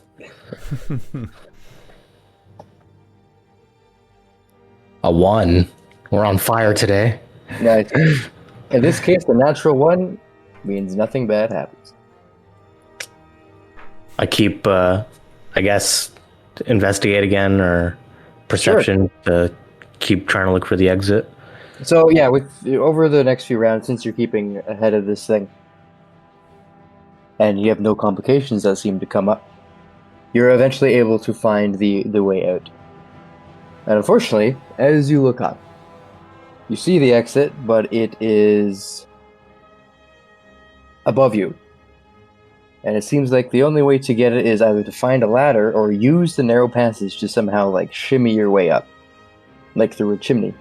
A 1. We're on fire today. Nice. In this case, the natural 1 means nothing bad happens. I keep, I guess, investigate again or perception to keep trying to look for the exit. So yeah, with over the next few rounds, since you're keeping ahead of this thing, and you have no complications that seem to come up, you're eventually able to find the way out. And unfortunately, as you look up, you see the exit, but it is above you. And it seems like the only way to get it is either to find a ladder or use the narrow passage to somehow like shimmy your way up, like through a chimney.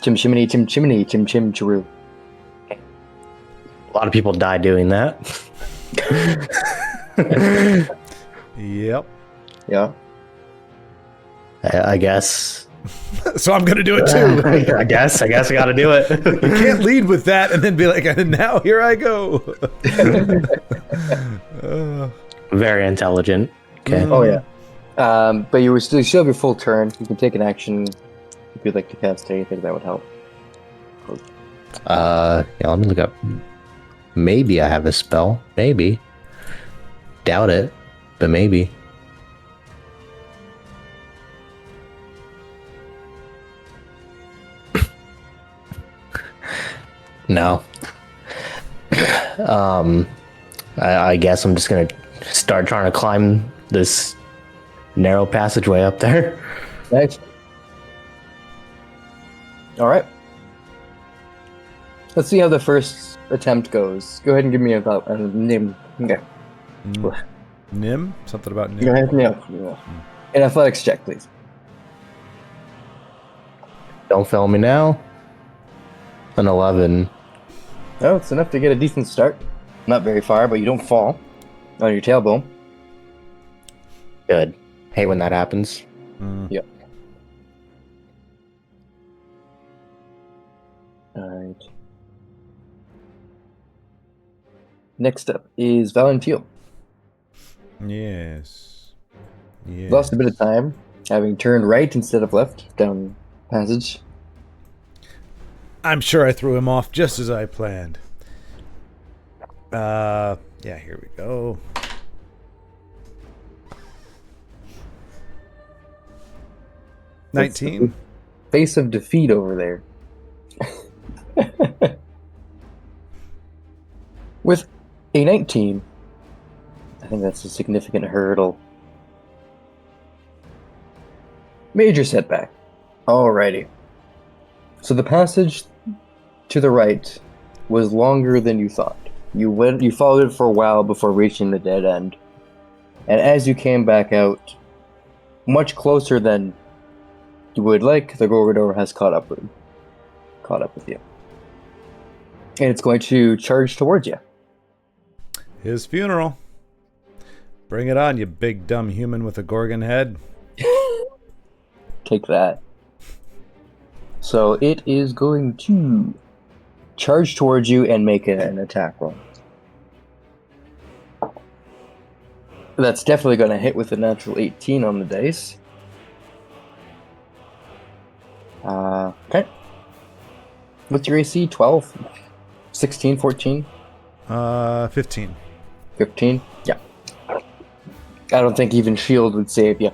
Chim chimney, chim chimney, chim chim chiroo. A lot of people die doing that. Yep. Yeah. I guess. So I'm gonna do it too. I guess I gotta do it. You can't lead with that and then be like, and now here I go. Very intelligent. Okay. Oh yeah. But you still have your full turn. You can take an action if you'd like to cast anything that would help. Yeah, let me look up. Maybe I have a spell. Maybe. Doubt it, but maybe. No. I guess I'm just gonna start trying to climb this narrow passageway up there. Nice. All right. Let's see how the first attempt goes. Go ahead and give me a name. Okay. Nim? Something about Nim? Go ahead. Yeah. An athletics check, please. Don't fail me now. An 11. Oh, it's enough to get a decent start. Not very far, but you don't fall on your tailbone. Good. Hate when that happens. Yep. Alright. Next up is Valentine. Yes. Yes. Lost a bit of time, having turned right instead of left down passage. I'm sure I threw him off just as I planned. Yeah, here we go. That's 19. the face of defeat over there. With a 19, I think that's a significant hurdle. Major setback. Alrighty. So the passage to the right was longer than you thought. You followed it for a while before reaching the dead end. And as you came back out, much closer than you would like, the corridor has caught up with you. And it's going to charge towards you. His funeral. Bring it on, you big dumb human with a gorgon head. Take that. So it is going to charge towards you and make an attack roll. That's definitely going to hit with a natural 18 on the dice. Okay. What's your AC? 12? 16, 14? 15. 15? Yeah. I don't think even shield would save you.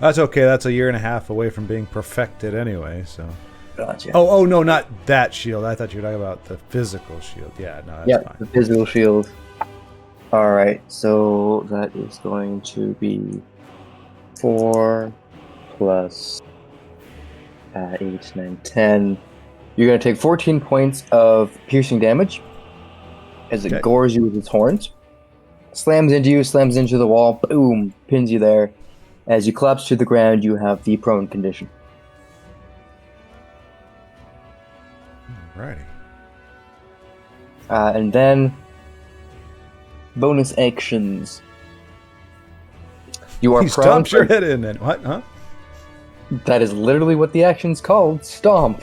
That's okay. That's a year and a half away from being perfected anyway, so. Gotcha. Oh, no, not that shield. I thought you were talking about the physical shield. Yeah, no, that's fine. The physical shield. Alright, so that is going to be 4 plus 8, 9, 10. You're going to take 14 points of piercing damage as it Okay. gores you with its horns. slams into you, slams into the wall, boom, pins you there. As you collapse to the ground, you have the prone condition. Alrighty. And then bonus actions. You are He prone. stomps your head in and what? Huh? That is literally what the action's called. Stomp.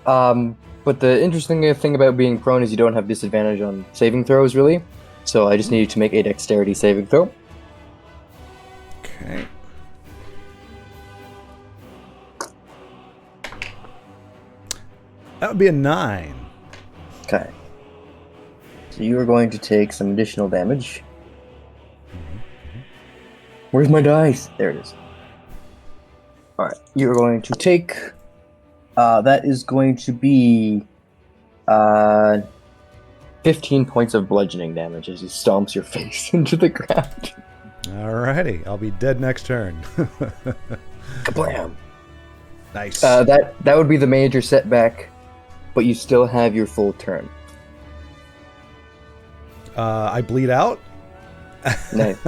But the interesting thing about being prone is you don't have disadvantage on saving throws, really. So I just need you to make a dexterity saving throw. Okay. That would be a 9. Okay. So you are going to take some additional damage. Where's my dice? There it is. Alright, you're going to take... that is going to be... 15 points of bludgeoning damage as he stomps your face into the ground. Alrighty. I'll be dead next turn. Kablam! Nice. That would be the major setback, but you still have your full turn. I bleed out? Nice.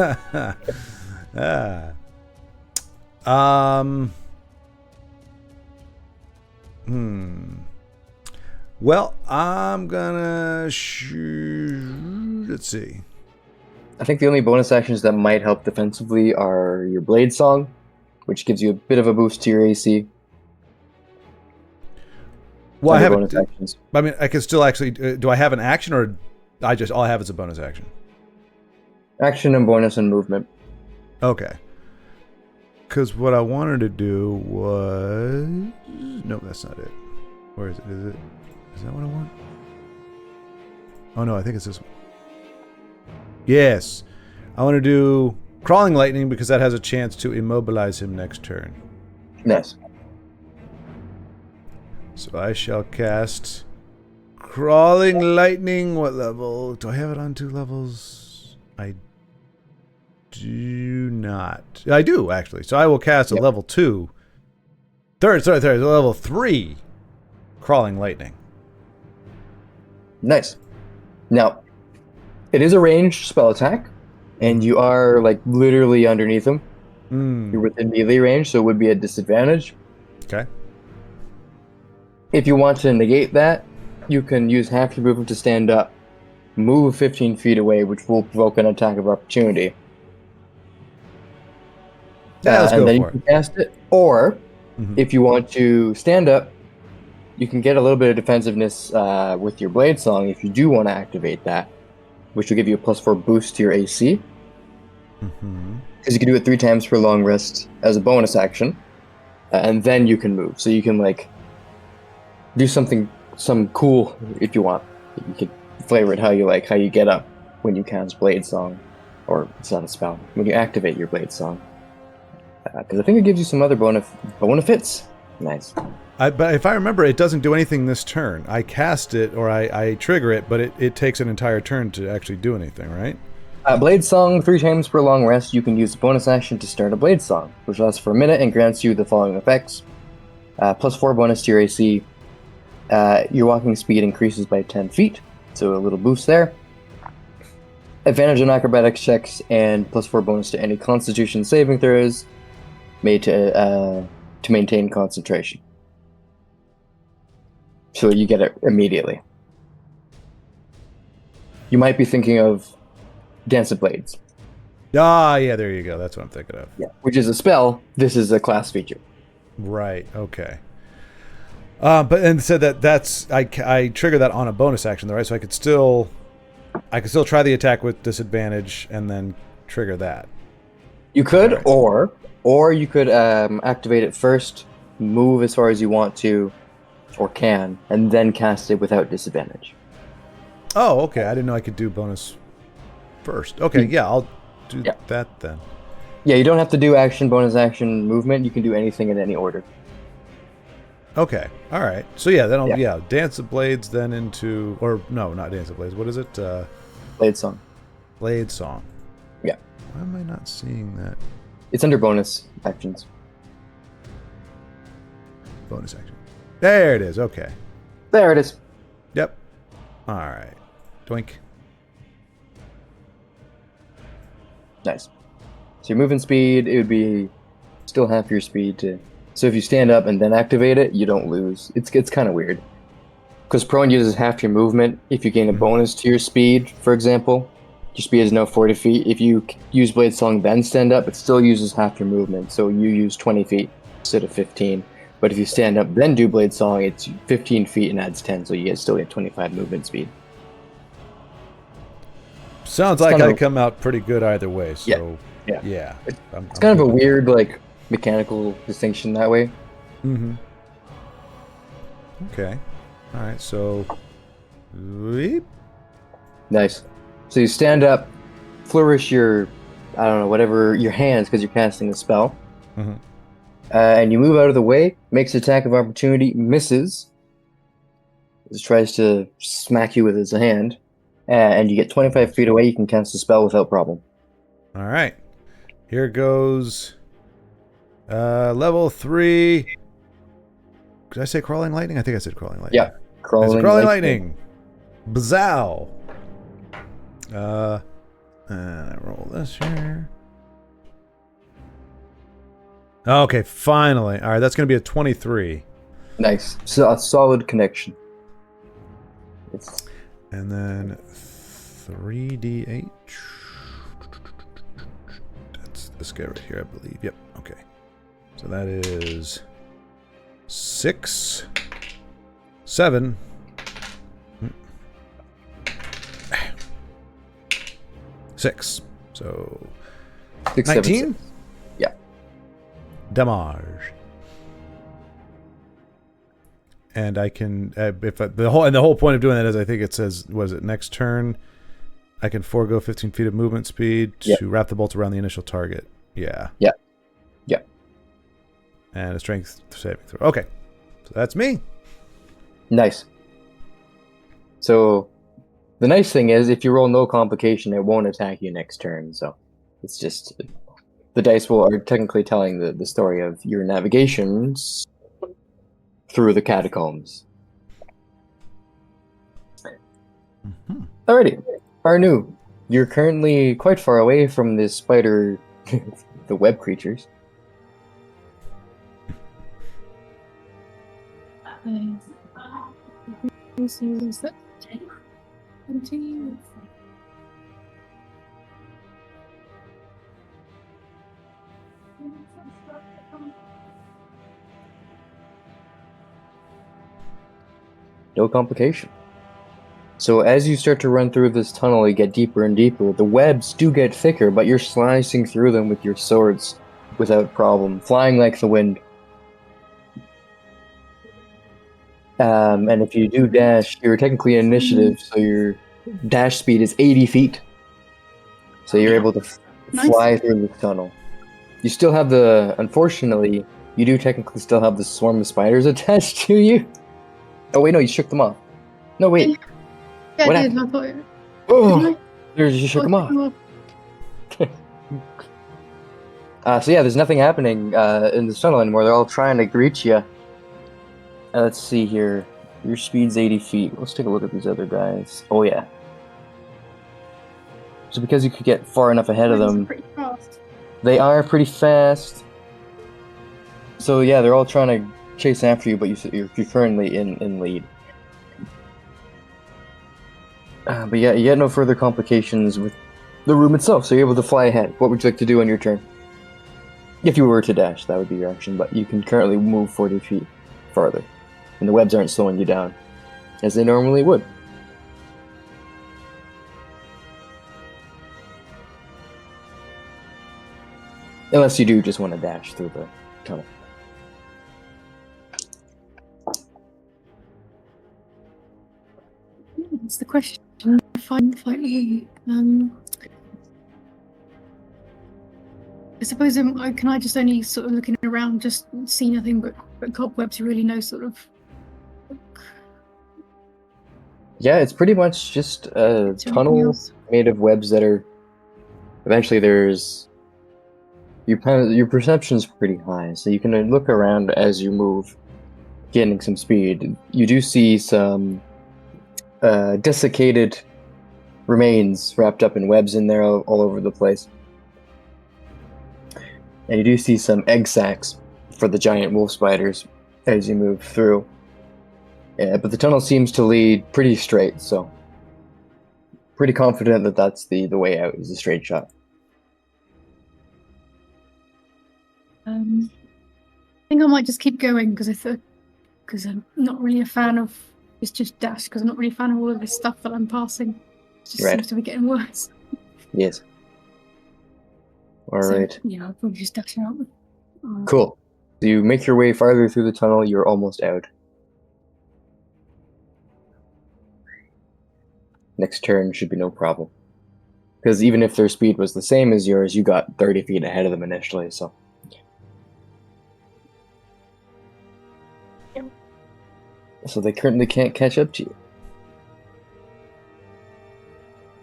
Well, I'm gonna shoot. Let's see. I think the only bonus actions that might help defensively are your Blade Song, which gives you a bit of a boost to your AC. Well, I Other haven't. bonus actions. I mean, I can still actually. Do I have an action, or all I have is a bonus action? Action and bonus and movement. Okay. Because what I wanted to do was... No, that's not it. Where is it? Is that what I want? Oh no, I think it's this one. Yes. I want to do Crawling Lightning because that has a chance to immobilize him next turn. Nice. So I shall cast Crawling Lightning. What level? Do I have it on 2 levels? I do not. I do, actually. So I will cast a level 2. Level 3 Crawling Lightning. Nice. Now, it is a ranged spell attack, and you are, like, literally underneath him. You're within melee range, so it would be a disadvantage. Okay. If you want to negate that, you can use half your movement to stand up, move 15 feet away, which will provoke an attack of opportunity. Yeah, let's and go then for you it. can cast it. Or, if you want to stand up, you can get a little bit of defensiveness with your Blade Song if you do want to activate that, which will give you a +4 boost to your AC. Because you can do it 3 times per long rest as a bonus action, and then you can move. So you can, like, do some cool if you want. You can flavor it how you like, how you get up when you cast Blade Song, or it's not a spell, when you activate your Blade Song. Because I think it gives you some other benefits. Nice. But if I remember, it doesn't do anything this turn. I cast it, or I trigger it, but it takes an entire turn to actually do anything, right? Blade Song, 3 times per long rest, you can use the bonus action to start a Blade Song, which lasts for a minute and grants you the following effects. +4 bonus to your AC. Your walking speed increases by 10 feet, so a little boost there. Advantage on acrobatics checks, and +4 bonus to any Constitution saving throws made to maintain concentration. So you get it immediately. You might be thinking of Dance of Blades. Ah, yeah, there you go. That's what I'm thinking of. Yeah, which is a spell. This is a class feature. Right. Okay. But said that's I trigger that on a bonus action, though, right? So I could still try the attack with disadvantage and then trigger that. You could, Right. or you could activate it first, move as far as you want to, or can, and then cast it without disadvantage. Oh, okay. I didn't know I could do bonus first. Okay, yeah, I'll do that then. Yeah, you don't have to do action, bonus action, movement. You can do anything in any order. Okay, all right. So yeah, then I'll Dance of Blades then into, or no, not Dance of Blades. What is it? Blade Song. Blade Song. Yeah. Why am I not seeing that It's under bonus actions. bonus action? There it is. Okay. There it is. Yep. All right. Doink. Nice. So your movement speed, it would be still half your speed to. So if you stand up and then activate it, you don't lose. It's kind of weird. Because prone uses half your movement. If you gain a bonus to your speed, for example, your speed is now 40 feet. If you use Blade Song then stand up, it still uses half your movement. So you use 20 feet instead of 15. But if you stand up then do Blade Song, it's 15 feet and adds 10. So you still get 25 movement speed. Sounds like I come out pretty good either way. So yeah. It's kind of a weird like mechanical distinction that way. Mm-hmm. Okay. All right. So. Weep. Nice. So you stand up, flourish your, I don't know, whatever, your hands because you're casting a spell. Mm-hmm. And you move out of the way, makes attack of opportunity, misses. It tries to smack you with his hand. And you get 25 feet away, you can cast the spell without problem. All right. Here goes level 3. Did I say crawling lightning? I think I said crawling lightning. Yeah. Crawling lightning. Bazow. And I roll this here. Okay, finally. All right, that's going to be a 23. Nice. So a solid connection. And then 3d8. That's this guy right here, I believe. Yep, okay. So that is 6, 7. 6. So 6, 19? 7, 6. Yeah. Damage. And I can the whole point of doing that is I think it says next turn I can forego 15 feet of movement speed to wrap the bolt around the initial target. Yeah. Yeah. Yeah. And a strength saving throw. Okay. So that's me. Nice. So the nice thing is if you roll no complication, it won't attack you next turn. So it's just the dice are technically telling the story of your navigations through the catacombs. Mm-hmm. Alrighty. Arnu, you're currently quite far away from this spider, the web creatures. Is that 20? No complication. So as you start to run through this tunnel, you get deeper and deeper. The webs do get thicker, but you're slicing through them with your swords without problem, flying like the wind. And if you do dash, you're technically in initiative, so your dash speed is 80 feet. So you're able to fly through the tunnel. You still have unfortunately, you do technically still have the swarm of spiders attached to you. Oh wait, no, you shook them off. No, wait. Yeah, What I did. I thought it. Oh, you shook them off. So yeah, there's nothing happening in the tunnel anymore. They're all trying to reach you. Let's see here. Your speed's 80 feet. Let's take a look at these other guys. Oh yeah. So because you could get far enough ahead of them, Pretty fast. they are pretty fast. So yeah, they're all trying to chase after you, but you're currently in lead. But yeah, you get no further complications with the room itself, so you're able to fly ahead. What would you like to do on your turn? If you were to dash, that would be your action, but you can currently move 40 feet farther. And the webs aren't slowing you down, as they normally would. Unless you do just want to dash through the tunnel. That's the question. Finally, I suppose can I just only sort of looking around, just see nothing but cobwebs? Really, no sort of. Yeah, it's pretty much just a tunnel made of webs that are. Eventually, there's. Your perception's pretty high, so you can look around as you move, gaining some speed. You do see some desiccated remains wrapped up in webs in there all over the place. And you do see some egg sacs for the giant wolf spiders as you move through. But the tunnel seems to lead pretty straight, so pretty confident that that's the way out is a straight shot. I think I might just keep going because I'm not really a fan of it's just dash because I'm not really a fan of all of this stuff that I'm passing. It just Right. seems to be getting worse. Yes. All right. So, yeah, I'll probably just dash out. Cool. So you make your way farther through the tunnel, you're almost out. Next turn should be no problem. Because even if their speed was the same as yours, you got 30 feet ahead of them initially, so. Yep. So they currently can't catch up to you.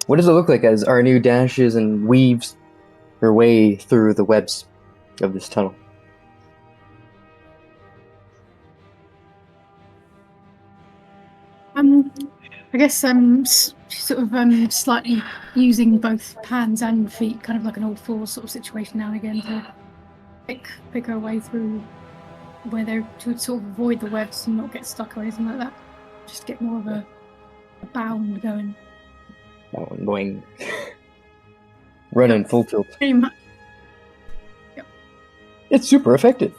What does it look like as Arnu dashes and weaves her way through the webs of this tunnel? I guess sort of slightly using both hands and feet, kind of like an all fours sort of situation now and again to pick our way through where they're to sort of avoid the webs and not get stuck or anything like that. Just get more of a bound going. That one going. Running full tilt. Pretty much. Yep. It's super effective.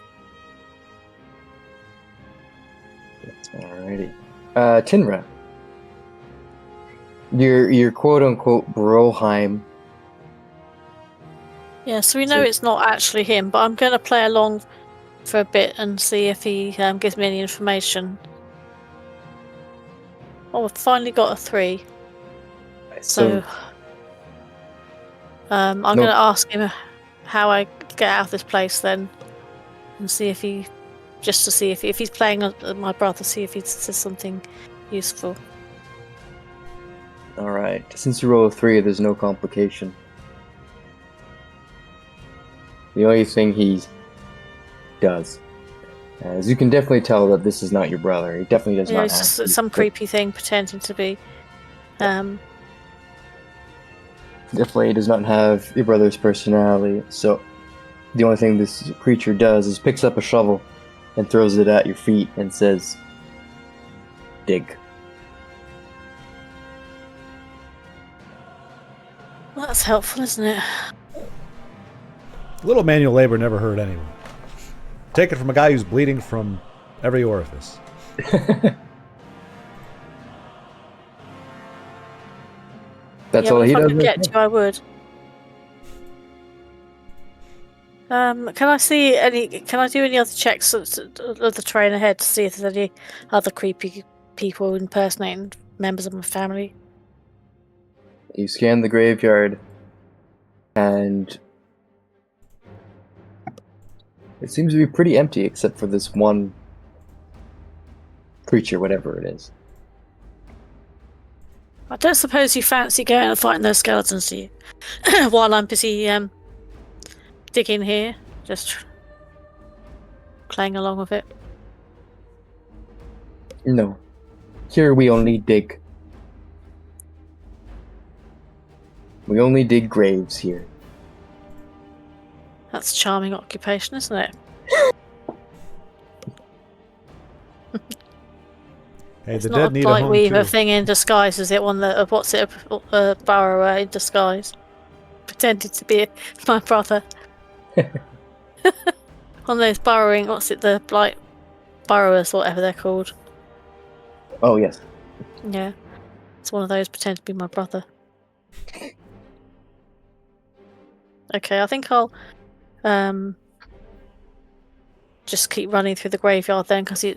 Alrighty. Tinra. Your quote unquote Broheim. Yeah, so we know it's not actually him, but I'm going to play along for a bit and see if he gives me any information. Oh, I've finally got a 3. So I'm going to ask him how I get out of this place then, and see if he, just to see if he's playing my brother, see if he says something useful. Alright, since you roll a 3, there's no complication. The only thing he does, as you can definitely tell that this is not your brother. He definitely does not It's have just some creepy thing pretending to be. Definitely does not have your brother's personality, so the only thing this creature does is picks up a shovel and throws it at your feet and says, dig. Well, that's helpful, isn't it? Little manual labor never hurt anyone. Take it from a guy who's bleeding from every orifice. That's yeah, all if he I does. could get to, I would. Can I see any? Can I do any other checks of the train ahead to see if there's any other creepy people impersonating members of my family? You scan the graveyard, and it seems to be pretty empty except for this one creature, whatever it is. I don't suppose you fancy going and fighting those skeletons, do you? While I'm busy digging here, just playing along with it. No. Here we only dig. We only dig graves here. That's a charming occupation, isn't it? Hey, It's the not dead a need a blight home weaver too. thing in disguise, is it? One that what's it? A burrower in disguise, pretended to be my brother. One of those burrowing. What's it? The blight burrowers, or whatever they're called. Oh, yes. Yeah, it's one of those pretend to be my brother. Okay, I think I'll just keep running through the graveyard then, because I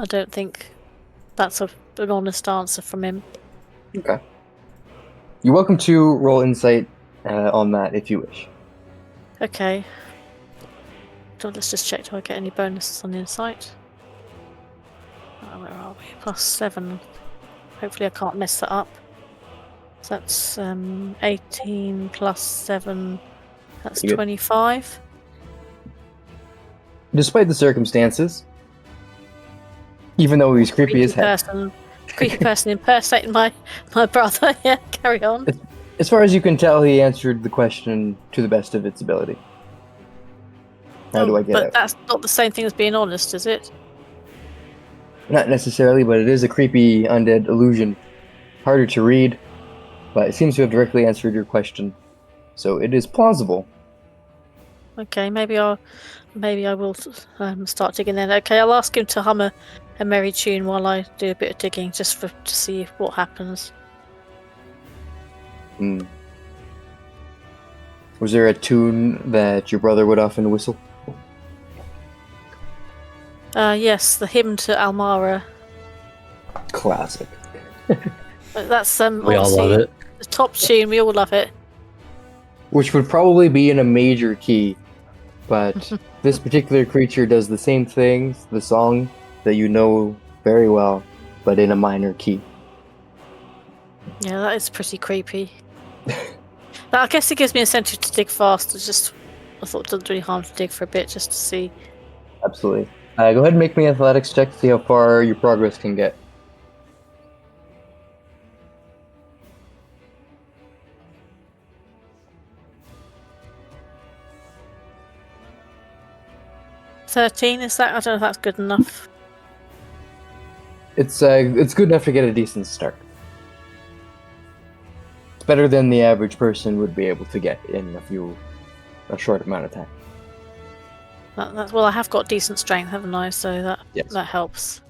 don't think that's an honest answer from him. Okay. You're welcome to roll insight on that if you wish. Okay. So let's just check, do I get any bonuses on insight? Where are we? +7. Hopefully I can't mess that up. So that's 18 plus 7. That's You good? 25. Despite the circumstances, even though he's creepy as heck, Person creepy person impersonating my brother. Yeah, carry on. As far as you can tell, he answered the question to the best of its ability. How do I get But out? that's not the same thing as being honest, is it? Not necessarily, but it is a creepy undead illusion. Harder to read, but it seems to have directly answered your question. So it is plausible. Okay, maybe I will start digging then. Okay, I'll ask him to hum a merry tune while I do a bit of digging, just to see what happens. Was there a tune that your brother would often whistle? Yes, the hymn to Almara. Classic. That's We all love it. The top tune. We all love it. Which would probably be in a major key, but this particular creature does the same things, the song that you know very well, but in a minor key. Yeah, that is pretty creepy. But I guess it gives me a incentive to dig fast. I thought it doesn't really harm to dig for a bit just to see. Absolutely. Go ahead and make me an athletics check to see how far your progress can get. $13, is that? I don't know if that's good enough. It's good enough to get a decent start. It's better than the average person would be able to get in a short amount of time. Well, I have got decent strength, haven't I? So Yes. that helps.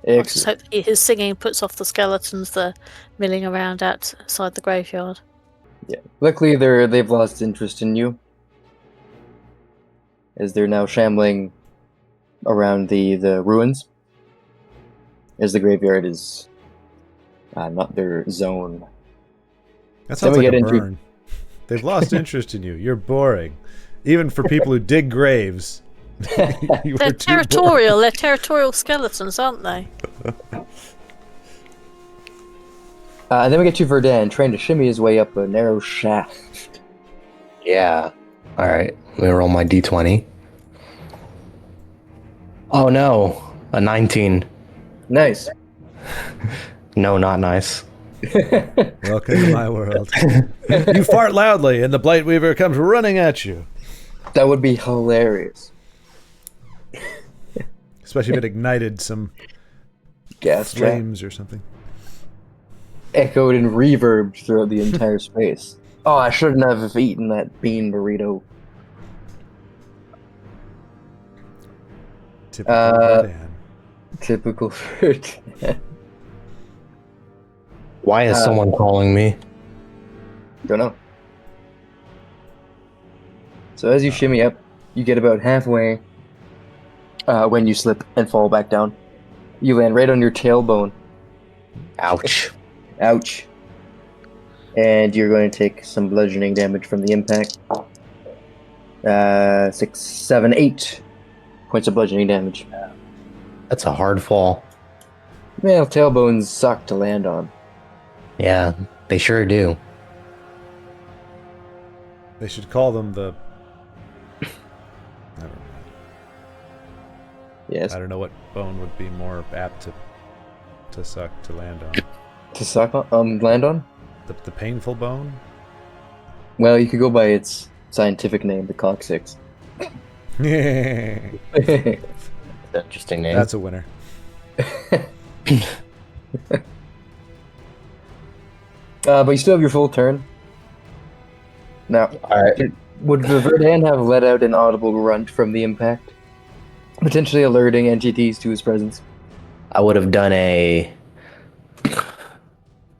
I just Excellent. hope his singing puts off the skeletons that are milling around outside the graveyard. Yeah. Luckily, they've lost interest in you, as they're now shambling around the ruins, as the graveyard is not their zone. That Then sounds we like a get into- burn. They've lost interest in you. You're boring. Even for people who dig graves. You They're were too boring. territorial. They're territorial skeletons, aren't they? And then we get to Verdun trying to shimmy his way up a narrow shaft. Yeah. All right. Let me roll my d20. Oh no, a 19. Nice. No, not nice. Welcome to my world. You fart loudly, and the Blightweaver comes running at you. That would be hilarious. Especially if it ignited some Gas trap. flames or something. Echoed and reverbed throughout the entire space. Oh, I shouldn't have eaten that bean burrito. Typical Verdan. Typical fruit. Why is someone calling me? Don't know. So as you shimmy up, you get about halfway when you slip and fall back down. You land right on your tailbone. Ouch. Ouch. And you're going to take some bludgeoning damage from the impact. 6, 7, 8 points of bludgeoning damage. That's a hard fall. Well, tailbones suck to land on. Yeah, they sure do. They should call them the... Never mind. Yes. I don't know what bone would be more apt to suck to land on. To suck on, land on? The painful bone? Well, you could go by its scientific name, the coccyx. Interesting name. That's a winner. But you still have your full turn. Now, All right. would the Verdun have let out an audible grunt from the impact? Potentially alerting entities to his presence? I would have done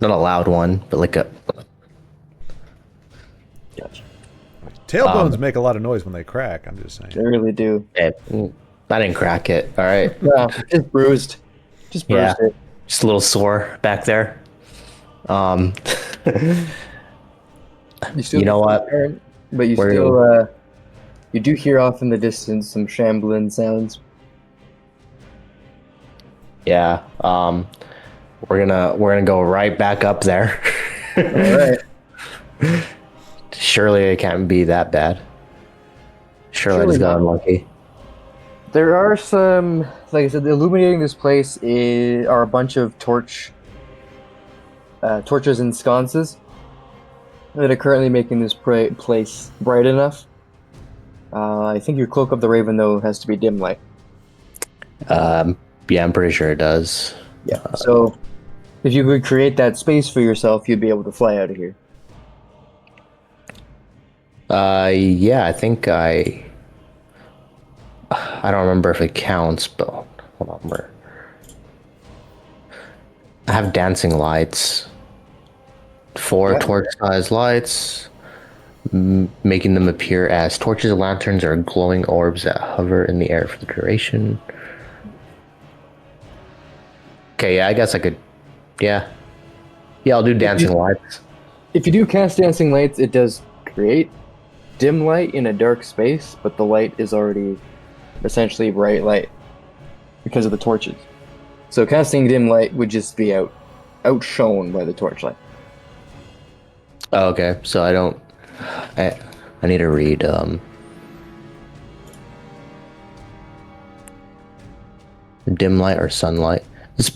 not a loud one, but like a... Gotcha. Tailbones make a lot of noise when they crack, I'm just saying. They really do. I didn't crack it. All right. No, just bruised. Just bruised Yeah. it. Just a little sore back there. You still You know have what? full turn, but you Where- still, you do hear off in the distance some shambling sounds. Yeah. We're gonna go right back up there. Alright. Surely it can't be that bad. Surely I Surely just got not. unlucky. There are some, like I said, illuminating this place are a bunch of torches and sconces that are currently making this place bright enough. I think your Cloak of the Raven, though, has to be dim light. Yeah, I'm pretty sure it does. Yeah. So, if you could create that space for yourself, you'd be able to fly out of here. Yeah, I think I don't remember if it counts, but hold on, I have dancing lights. 4 torch-sized lights, making them appear as torches and lanterns or glowing orbs that hover in the air for the duration. Okay, yeah, I guess I could. Yeah, I'll do dancing lights. If you do cast dancing lights, it does create dim light in a dark space, but the light is already essentially bright light because of the torches. So casting dim light would just be outshone by the torchlight. Oh, okay, so I need to read dim light or sunlight.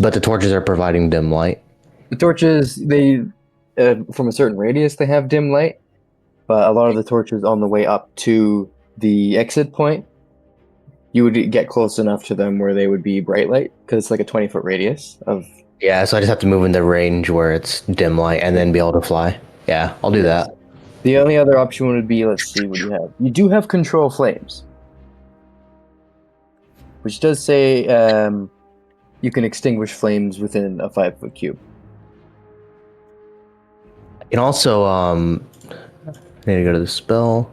But the torches are providing dim light. The torches, they from a certain radius, they have dim light, but a lot of the torches on the way up to the exit point, you would get close enough to them where they would be bright light, because it's like a 20-foot radius of... Yeah, so I just have to move in the range where it's dim light and then be able to fly. Yeah, I'll do that. The only other option would be, let's see what you have. You do have control flames, which does say you can extinguish flames within a 5-foot cube. And also, I need to go to the spell.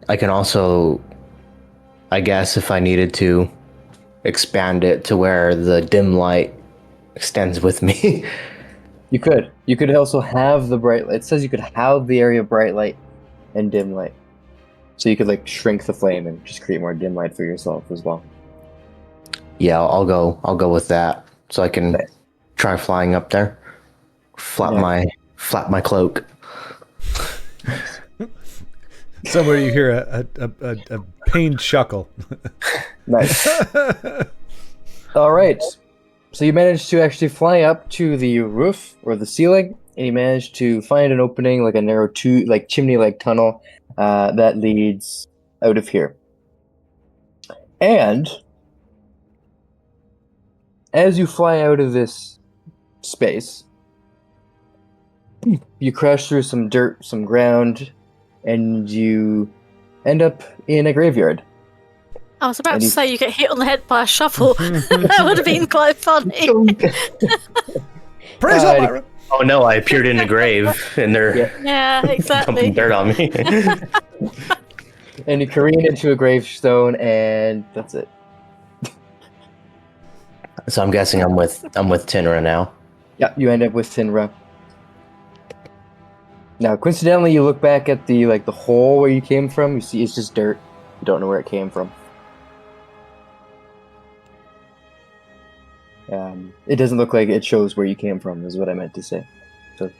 I can also, I guess if I needed to, expand it to where the dim light extends with me. You could. You could also have the bright light. It says you could have the area of bright light and dim light. So you could like shrink the flame and just create more dim light for yourself as well. Yeah, I'll go with that. So I can try flying up there. Flap my cloak. Somewhere you hear a pained chuckle. Nice. All right. So you managed to actually fly up to the roof or the ceiling, and you managed to find an opening, like a narrow chimney-like tunnel that leads out of here. And as you fly out of this space, you crash through some dirt, some ground, and you end up in a graveyard. I was about to say you get hit on the head by a shovel. That would have been quite funny. Praise up, Myra! Oh no, I appeared in a grave and they're exactly. dumping dirt on me. And you careen into a gravestone, and that's it. So I'm guessing I'm with Tinra now. Yeah, you end up with Tinra. Now, coincidentally, you look back at the hole where you came from. You see, it's just dirt. You don't know where it came from. It doesn't look like it shows where you came from, is what I meant to say. So,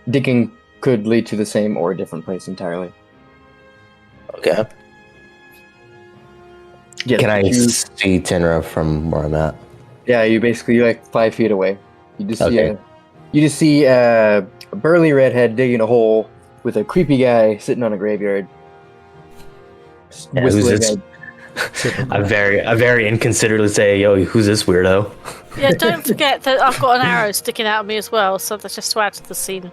digging could lead to the same or a different place entirely. Okay. Yeah, Can I see Tinra from where I'm at? Yeah, you're like 5 feet away. You just see a burly redhead digging a hole with a creepy guy sitting on a graveyard. Yeah, who's this? I very inconsiderately say, "Yo, who's this weirdo?" Yeah, don't forget that I've got an arrow sticking out of me as well, so that's just to add to the scene.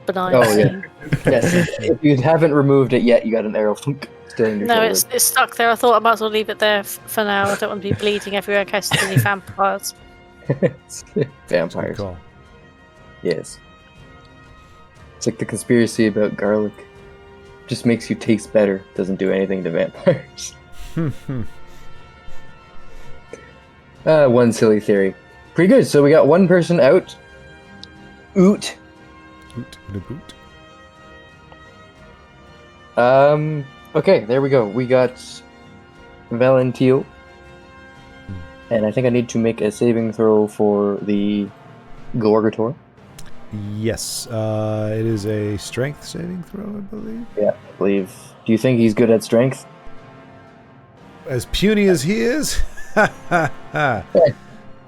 Benign scene. Yes, if you haven't removed it yet, you got an arrow still in your shoulder. It's stuck there. I thought I might as well leave it there for now. I don't want to be bleeding everywhere in case there's any vampires. Vampires. Cool. Yes. It's like the conspiracy about garlic. Just makes you taste better. Doesn't do anything to vampires. One silly theory. Pretty good. So we got one person out. Oot. Oot the boot. Okay, there we go. We got Valentil. And I think I need to make a saving throw for the Gorgator. Yes, it is a strength saving throw, I believe. Yeah, I believe. Do you think he's good at strength? as puny as he is. I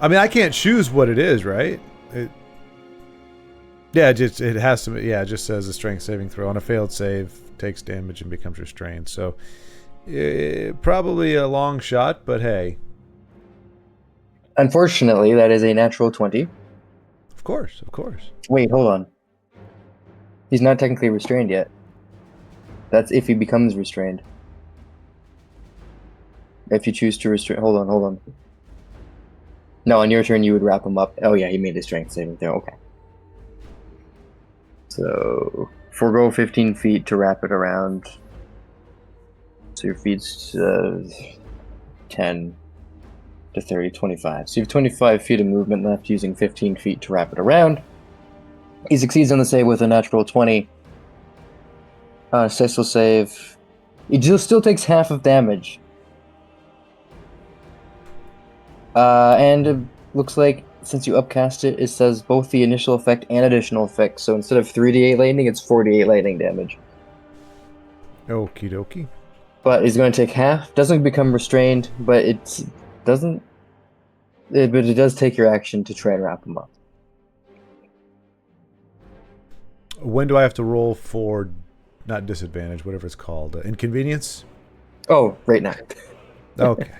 mean, I can't choose what it is, right? It has to. Yeah, it just says a strength saving throw. On a failed save, takes damage and becomes restrained. So, probably a long shot, but hey. Unfortunately, that is a natural 20. Of course. Wait, hold on. He's not technically restrained yet. That's if he becomes restrained. If you choose to restrain... Hold on. No, on your turn, you would wrap him up. Oh, yeah, he made a strength saving throw. Okay. So, forego 15 feet to wrap it around. So your feet's 10 to 30, 25. So you have 25 feet of movement left using 15 feet to wrap it around. He succeeds on the save with a natural 20. Successful save. He still takes half of damage. And it looks like since you upcast it, it says both the initial effect and additional effect. So instead of 3d8 lightning, it's 4d8 lightning damage. Okie dokie. But he's going to take half. Doesn't become restrained, but it does take your action to try and wrap him up. When do I have to roll for, not disadvantage, whatever it's called, inconvenience? Oh, right now. Okay.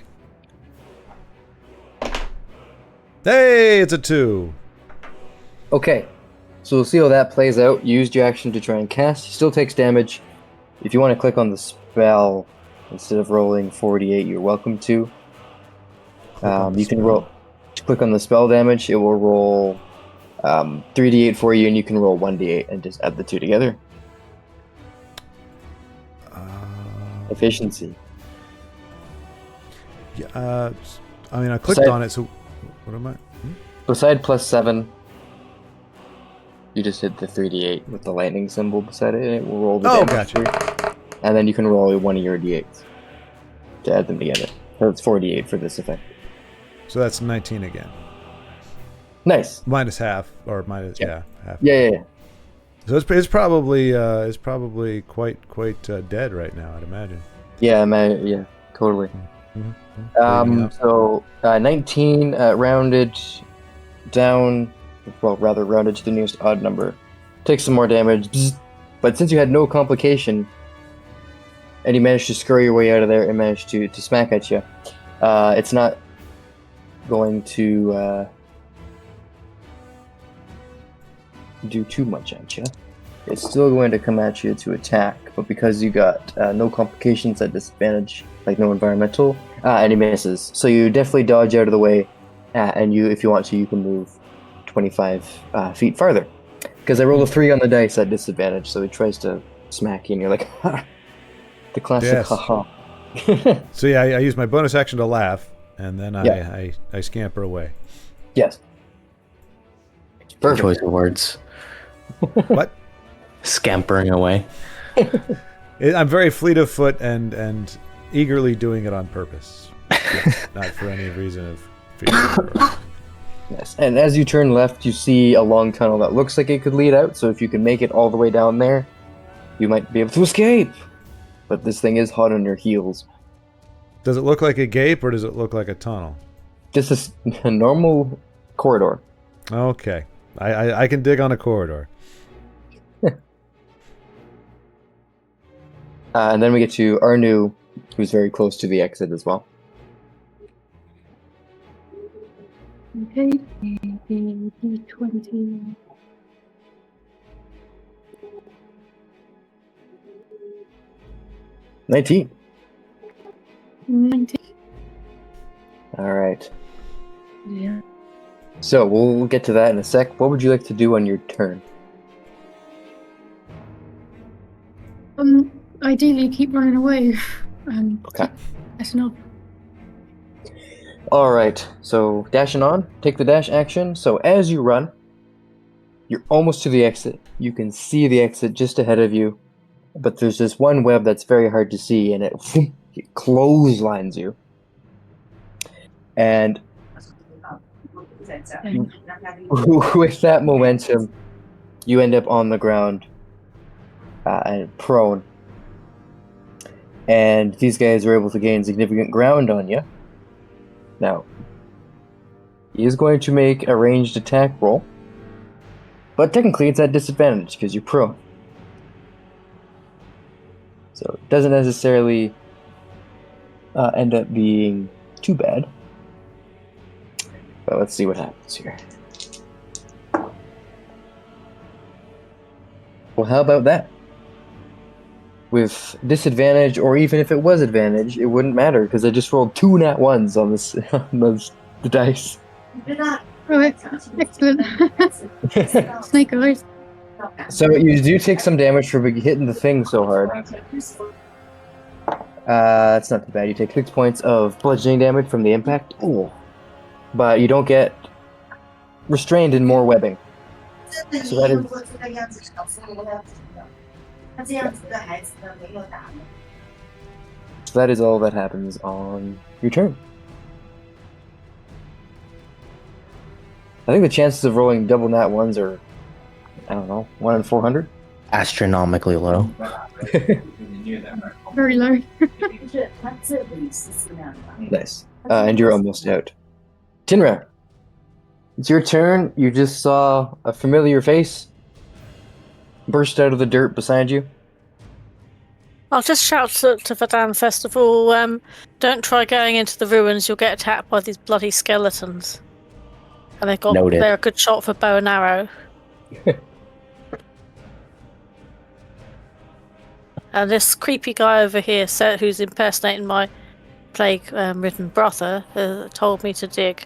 Hey, it's a 2. Okay, so we'll see how that plays out. You used your action to try and cast. He still takes damage. If you want to click on the spell instead of rolling 48, you're welcome to. You can roll. Click on the spell damage. It will roll 3d8 for you, and you can roll 1d8 and just add the two together. Efficiency. Yeah. I mean, I clicked on it. So, what am I? Beside +7, you just hit the 3d8 with the lightning symbol beside it, and it will roll the damage. Gotcha. For you. And then you can roll one of your d8s to add them together. So it's 4d8 for this effect. So that's 19 again. Nice. Minus half, or minus half. Yeah. So it's probably quite dead right now, I'd imagine. Yeah, totally. Mm-hmm. So 19 rounded down, well, rather rounded to the nearest odd number. Takes some more damage, but since you had no complication, and you managed to scurry your way out of there and managed to smack at you, it's not going to do too much at you. It's still going to come at you to attack, but because you got no complications at disadvantage, like no environmental, and he misses. So you definitely dodge out of the way, and if you want to, you can move 25 feet farther. Because I rolled a 3 on the dice at disadvantage, so he tries to smack you, and you're like, ha! The classic, yes. haha. So yeah, I use my bonus action to laugh, and then I scamper away. Yes. Perfect. Choice of words. What? Scampering away. I'm very fleet of foot and eagerly doing it on purpose. Yes, not for any reason of fear. Yes, and as you turn left, you see a long tunnel that looks like it could lead out, so if you can make it all the way down there, you might be able to escape. But this thing is hot on your heels. Does it look like a gape, or does it look like a tunnel? This is a normal corridor. Okay. I can dig on a corridor. And then we get to Arnu, who's very close to the exit as well. Okay, D20. $19. 19. All right. Yeah. So we'll get to that in a sec. What would you like to do on your turn? Ideally keep running away. Okay. That's enough. All right. So dashing on. Take the dash action. So as you run, you're almost to the exit. You can see the exit just ahead of you, but there's this one web that's very hard to see, and it clotheslines you. And with that momentum, you end up on the ground and prone. and these guys are able to gain significant ground on you. Now, he is going to make a ranged attack roll, but technically it's at disadvantage because you're prone. So it doesn't necessarily end up being too bad. But let's see what happens here. Well, how about that? With disadvantage, or even if it was advantage, it wouldn't matter because I just rolled 2 nat 1s on this the dice. Right, excellent. Snake eyes. So you do take some damage for hitting the thing so hard. That's not too bad. You take 6 points of bludgeoning damage from the impact. Ooh. But you don't get restrained in more webbing. So that is all that happens on your turn. I think the chances of rolling double nat 1s are, I don't know, 1 in 400? Astronomically low. Very low. Nice. And you're almost out. Tinra, it's your turn. You just saw a familiar face burst out of the dirt beside you. I'll just shout to Vadan first of all, don't try going into the ruins, you'll get attacked by these bloody skeletons. And they're a good shot for bow and arrow. And this creepy guy over here, who's impersonating my plague-ridden brother, told me to dig.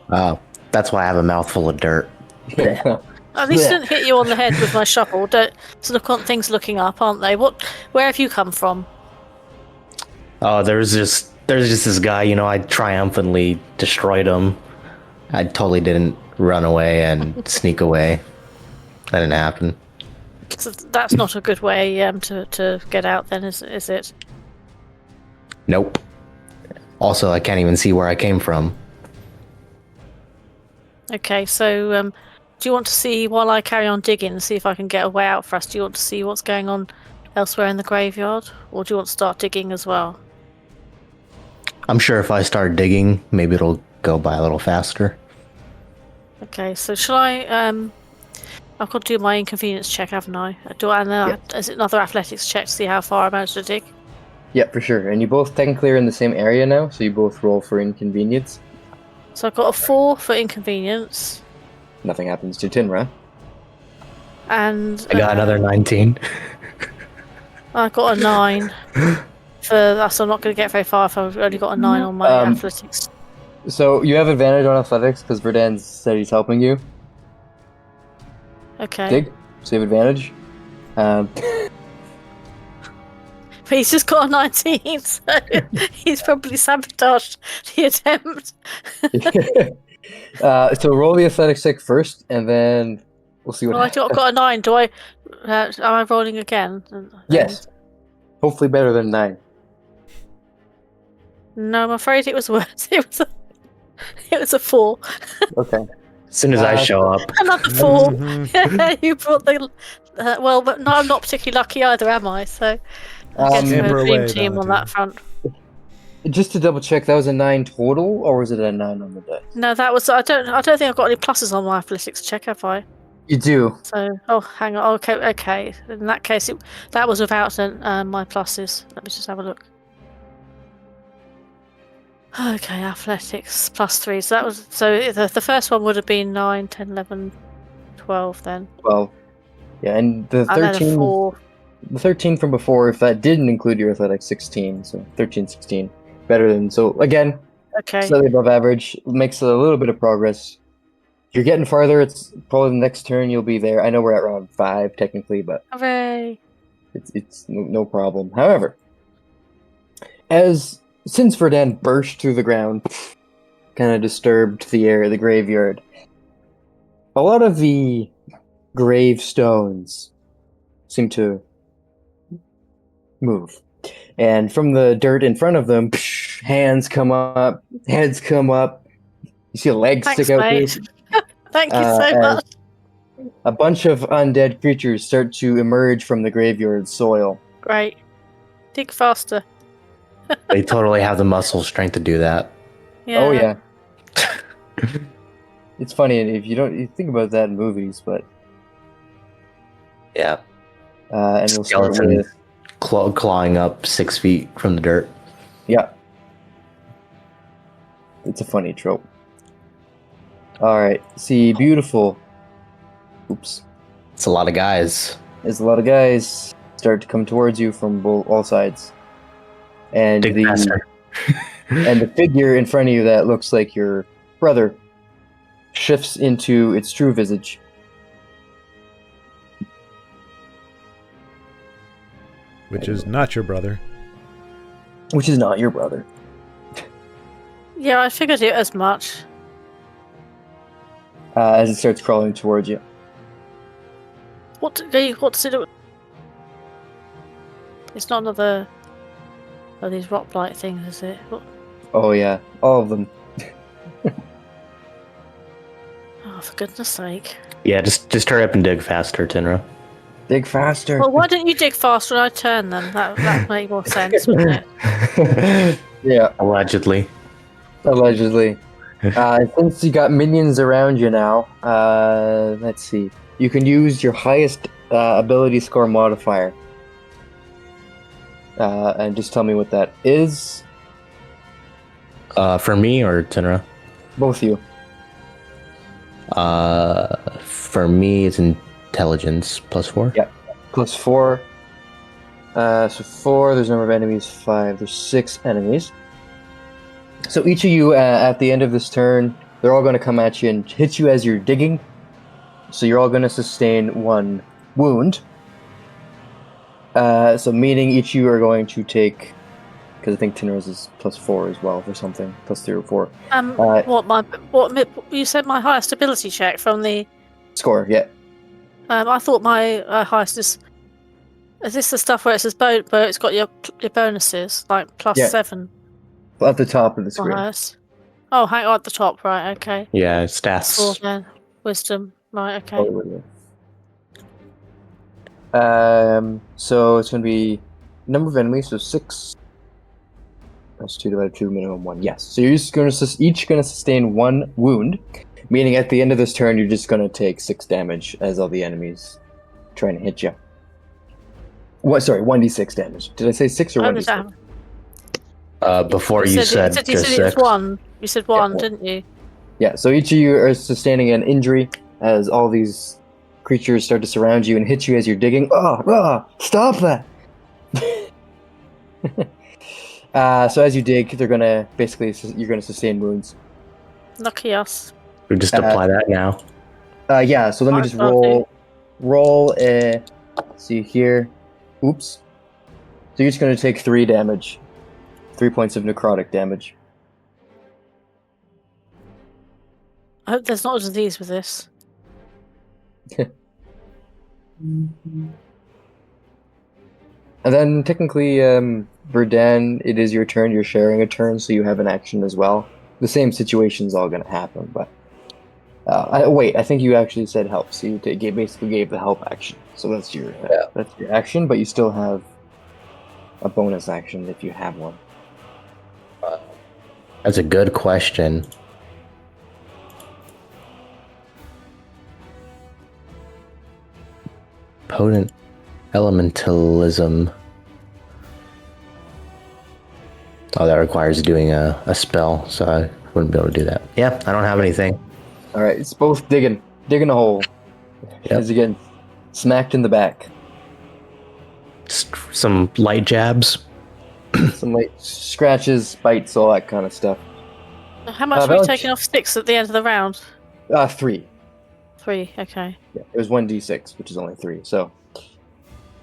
That's why I have a mouthful of dirt. At least I didn't hit you on the head with my shovel. So look on things looking up, aren't they? Where have you come from? Oh, there's just this guy, I triumphantly destroyed him. I totally didn't run away and sneak away. That didn't happen. So that's not a good way to get out then, is it? Nope. Also, I can't even see where I came from. Okay, so do you want to see, while I carry on digging, see if I can get a way out for us? Do you want to see what's going on elsewhere in the graveyard? Or do you want to start digging as well? I'm sure if I start digging, maybe it'll go by a little faster. Okay, so shall I... I've got to do my inconvenience check, haven't I? Is it another athletics check to see how far I managed to dig? Yeah, for sure. And you both technically are in the same area now, so you both roll for inconvenience. So I've got a 4 for inconvenience. Nothing happens to Tinra. And... I got another 19. I got a 9. So I'm not going to get very far if I've only got a 9 on my athletics. So you have advantage on athletics because Verdan said he's helping you. Okay. Dig, so you have advantage. But he's just got a 19, so he's probably sabotaged the attempt. So roll the athletics check first, and then we'll see what happens. I've got a 9. Do I? Am I rolling again? Yes. Hopefully better than 9. No, I'm afraid it was worse. It was a 4. Okay. As soon as I show up. Another 4. You brought the... well, but no, I'm not particularly lucky either, am I? So I guess we're a dream team on that front. Just to double check, that was a 9 total, or was it a 9 on the dice? No, that was... I don't think I've got any pluses on my athletics check, have I? You do. So, hang on. Okay. In that case, that was without my pluses. Let me just have a look. Okay, athletics +3. So that was the first one would have been 9, 10, 11, 12 then. 12. Yeah, and the 13. 4. The 13 from before, if that didn't include your athletics, 16. So 13, 16. Better than, so again, Okay. slightly above average. Makes a little bit of progress. You're getting farther. It's probably the next turn you'll be there. I know we're at round 5 technically, but Hooray! it's no problem. However, since Verdan burst through the ground, kind of disturbed the graveyard, a lot of the gravestones seem to move. And from the dirt in front of them, hands come up, heads come up. You see a leg Thanks, stick out mate. there. Thank you so much. A bunch of undead creatures start to emerge from the graveyard soil. Great. Dig faster. They totally have the muscle strength to do that. Yeah. Oh yeah. It's funny if you think about that in movies, but Yeah. and we'll start Skeleton with clawing up 6 feet from the dirt. yeah. It's a funny trope. All right, see, beautiful. Oops, It's a lot of guys. there's a lot of guys start to come towards you from all sides, and Dig faster. and the figure in front of you that looks like your brother shifts into its true visage. Which is not your brother. Which is not your brother. Yeah, I figured it as much. As it starts crawling towards you. What does it do? It's not another of these rock-like things, is it? Oh yeah, all of them. Oh, for goodness sake. Yeah, just hurry up and dig faster, Tinra. Dig faster. Well, why don't you dig faster when I turn then? That would make more sense, wouldn't it? Yeah, Allegedly. allegedly. Since you got minions around you now, let's see. You can use your highest ability score modifier. And just tell me what that is. For me or Tinra? Both of you. For me, it's intelligence +4. Yeah. +4. So 4, there's number of enemies, 5, there's 6 enemies. So each of you, at the end of this turn, they're all going to come at you and hit you as you're digging. So you're all going to sustain 1 wound. So meaning each of you are going to take, because I think Tinra's is +4 as well for something, +3 or 4. What you said my highest ability check from the Score, yeah. I thought my highest is this the stuff where it says but it's got your bonuses like +7 At the top of the screen. highest. Oh, hang on at the top, right? Okay. Yeah, 4 stats. then. Wisdom, right? Okay. So it's going to be number of enemies, so 6. That's 2 divided 2, minimum 1. Yes. So you're just going to each going to sustain 1 wound, meaning at the end of this turn you're just going to take 6 damage as all the enemies trying to hit you. What? Sorry, 1d6 damage. Did I say 6 or 1d6? Before you said you just said 6. 1. You said 1, Yeah, didn't you? Yeah. So each of you are sustaining an injury as all these creatures start to surround you and hit you as you're digging. Stop that! So as you dig, they're gonna you're gonna sustain wounds. Lucky us. We just apply that now. Yeah. So let me just I'll roll. See here. Oops. So you're just gonna take 3 damage. 3 points of necrotic damage. I hope there's not a disease with this. And then technically, Verdan, it is your turn. You're sharing a turn, so you have an action as well. The same situation's all going to happen, but I think you actually said help. So you basically gave the help action. So that's your action, but you still have a bonus action if you have one. That's a good question. Potent elementalism. Oh, that requires doing a spell, so I wouldn't be able to do that. Yeah, I don't have anything. All right, it's both digging a hole. Yep. As you get smacked in the back. Some light jabs. Some light scratches, bites, all that kind of stuff. How much were you taking off sticks at the end of the round? 3. 3, okay. Yeah, it was 1d6, which is only 3. So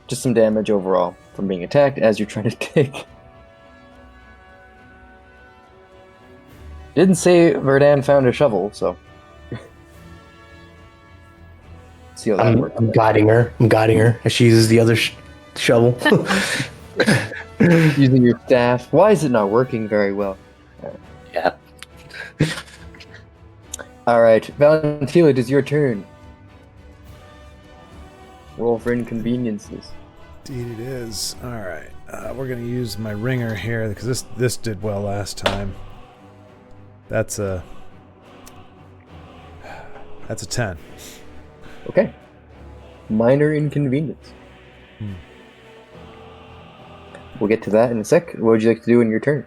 just some damage overall from being attacked as you're trying to dig. Didn't say Verdan found a shovel, so see how that works. I'm guiding her. As she uses the other shovel. Using your staff. Why is it not working very well? Yeah. All right, Valentina, it is your turn. Roll for inconveniences. Indeed it is. Alright. We're gonna use my ringer here because this did well last time. That's a 10. Okay. Minor inconvenience. We'll get to that in a sec. What would you like to do in your turn?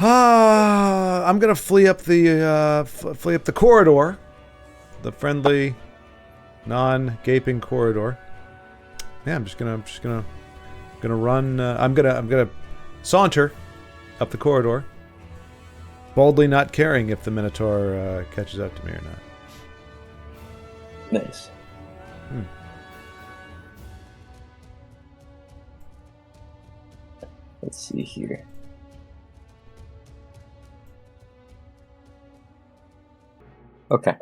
I'm gonna flee up the corridor, the friendly, non-gaping corridor. Yeah, I'm just gonna run. I'm gonna saunter up the corridor, boldly not caring if the Minotaur catches up to me or not. Nice. Let's see here. Okay.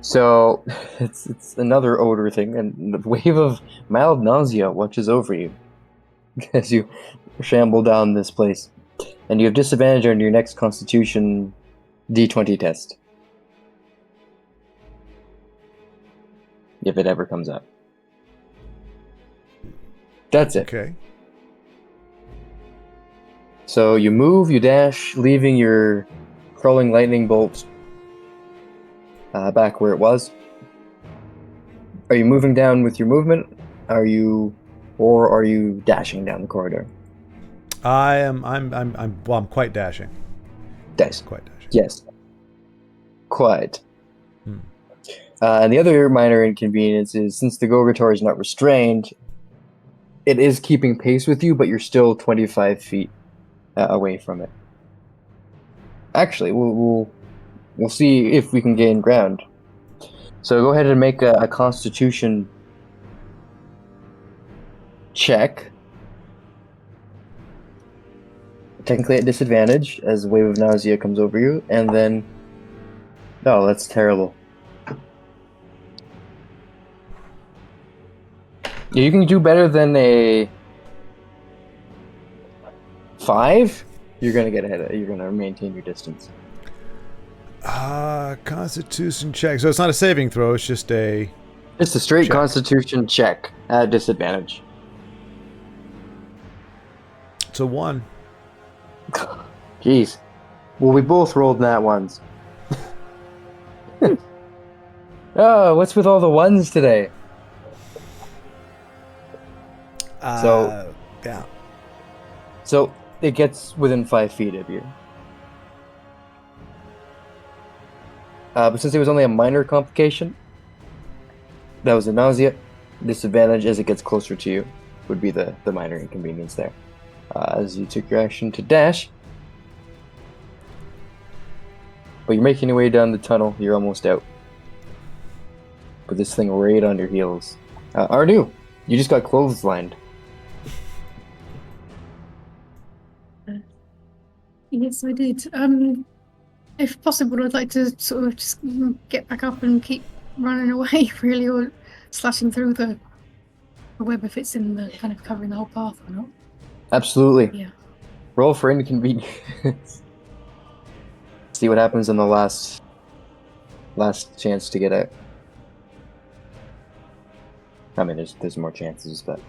So it's another odor thing, and the wave of mild nausea watches over you as you shamble down this place. And you have disadvantage on your next Constitution D20 test. If it ever comes up. That's it. Okay. So you move, you dash, leaving your crawling lightning bolt back where it was. Are you moving down with your movement? Or are you dashing down the corridor? I'm quite dashing. Dice. Quite dashing. Yes. Quite. And the other minor inconvenience is since the Gogator is not restrained, it is keeping pace with you, but you're still 25 feet away from it. Actually, we'll see if we can gain ground. So go ahead and make a Constitution check. Technically at disadvantage as a wave of nausea comes over you, and then... Oh, that's terrible. You can do better than a 5. You're gonna get ahead. You're gonna maintain your distance. Constitution check. So it's not a saving throw. It's just a straight check. Constitution check at disadvantage. It's a 1. Jeez. Well, we both rolled nat ones. Oh, what's with all the ones today? Yeah. So it gets within 5 feet of you. But since it was only a minor complication, that was a nausea. Disadvantage as it gets closer to you would be the minor inconvenience there. As you took your action to dash. But you're making your way down the tunnel. You're almost out. But this thing right on your heels. Ardu, you just got clotheslined. Yes, I did. If possible, I'd like to sort of just get back up and keep running away, really, or slashing through the web if it's in the kind of covering the whole path or not. Absolutely. Yeah. Roll for inconvenience. See what happens in the last chance to get out. I mean, there's more chances, but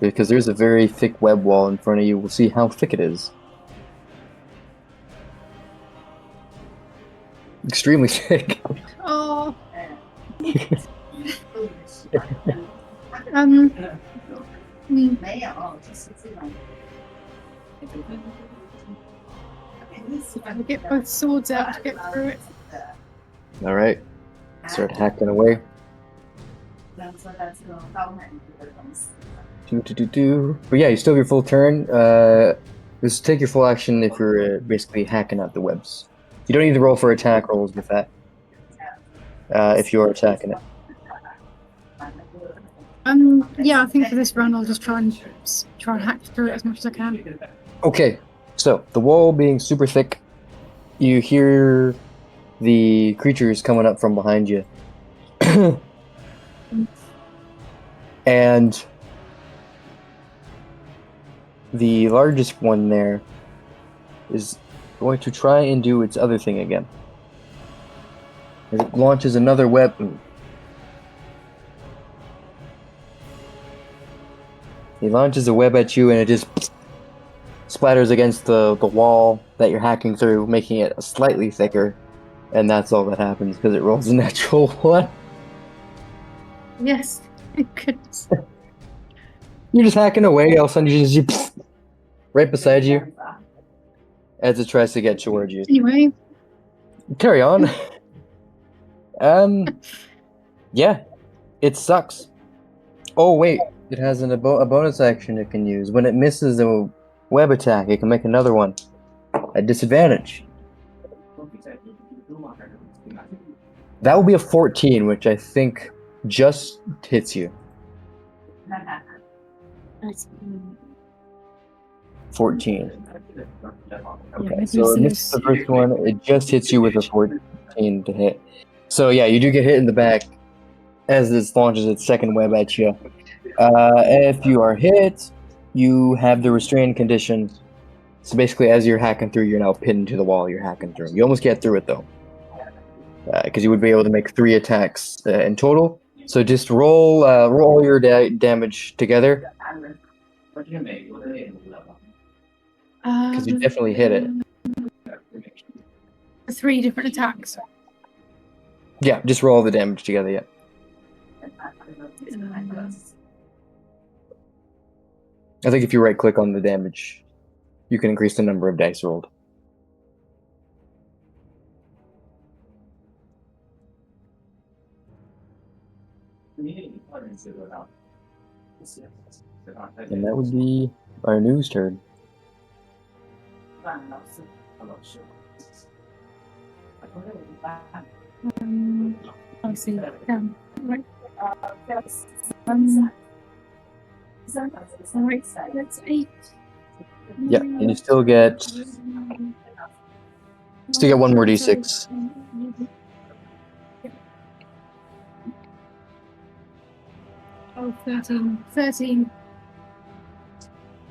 because there's a very thick web wall in front of you, we'll see how thick it is. Extremely thick. Oh. I'll get both swords out to get through it. All right, start hacking away. But yeah, you still have your full turn. Just take your full action if you're basically hacking out the webs. You don't need to roll for attack rolls with that. If you are attacking it. Yeah, I think for this run I'll just try and hack through it as much as I can. Okay, so the wall being super thick, you hear the creatures coming up from behind you. And the largest one there is going to try and do its other thing again. As it launches another weapon. He launches a web at you, and it just splatters against the wall that you're hacking through, making it slightly thicker. And that's all that happens because it rolls a natural 1. Yes. Thank goodness. You're just hacking away, all of a sudden you just right beside you as it tries to get towards you. Anyway, Carry on. Yeah, it sucks. Oh wait, it has a bonus action it can use. When it misses a web attack, it can make another one at disadvantage. That will be a 14, which I think just hits you. 14. Okay, so this is the first one. It just hits you with a 14 to hit. So yeah, you do get hit in the back as this launches its second web at you. If you are hit, you have the restrained condition. So basically, as you're hacking through, you're now pinned to the wall you're hacking through. You almost get through it though, because you would be able to make 3 attacks in total. So just roll all your damage together, because you definitely hit it. 3 different attacks. Yeah, just roll all the damage together. Yeah. I think if you right-click on the damage, you can increase the number of dice rolled. And that would be our news turn. I see. Right. Alright, that's 8. Yeah, and you still get 1 more d6. Oh, 13. 13.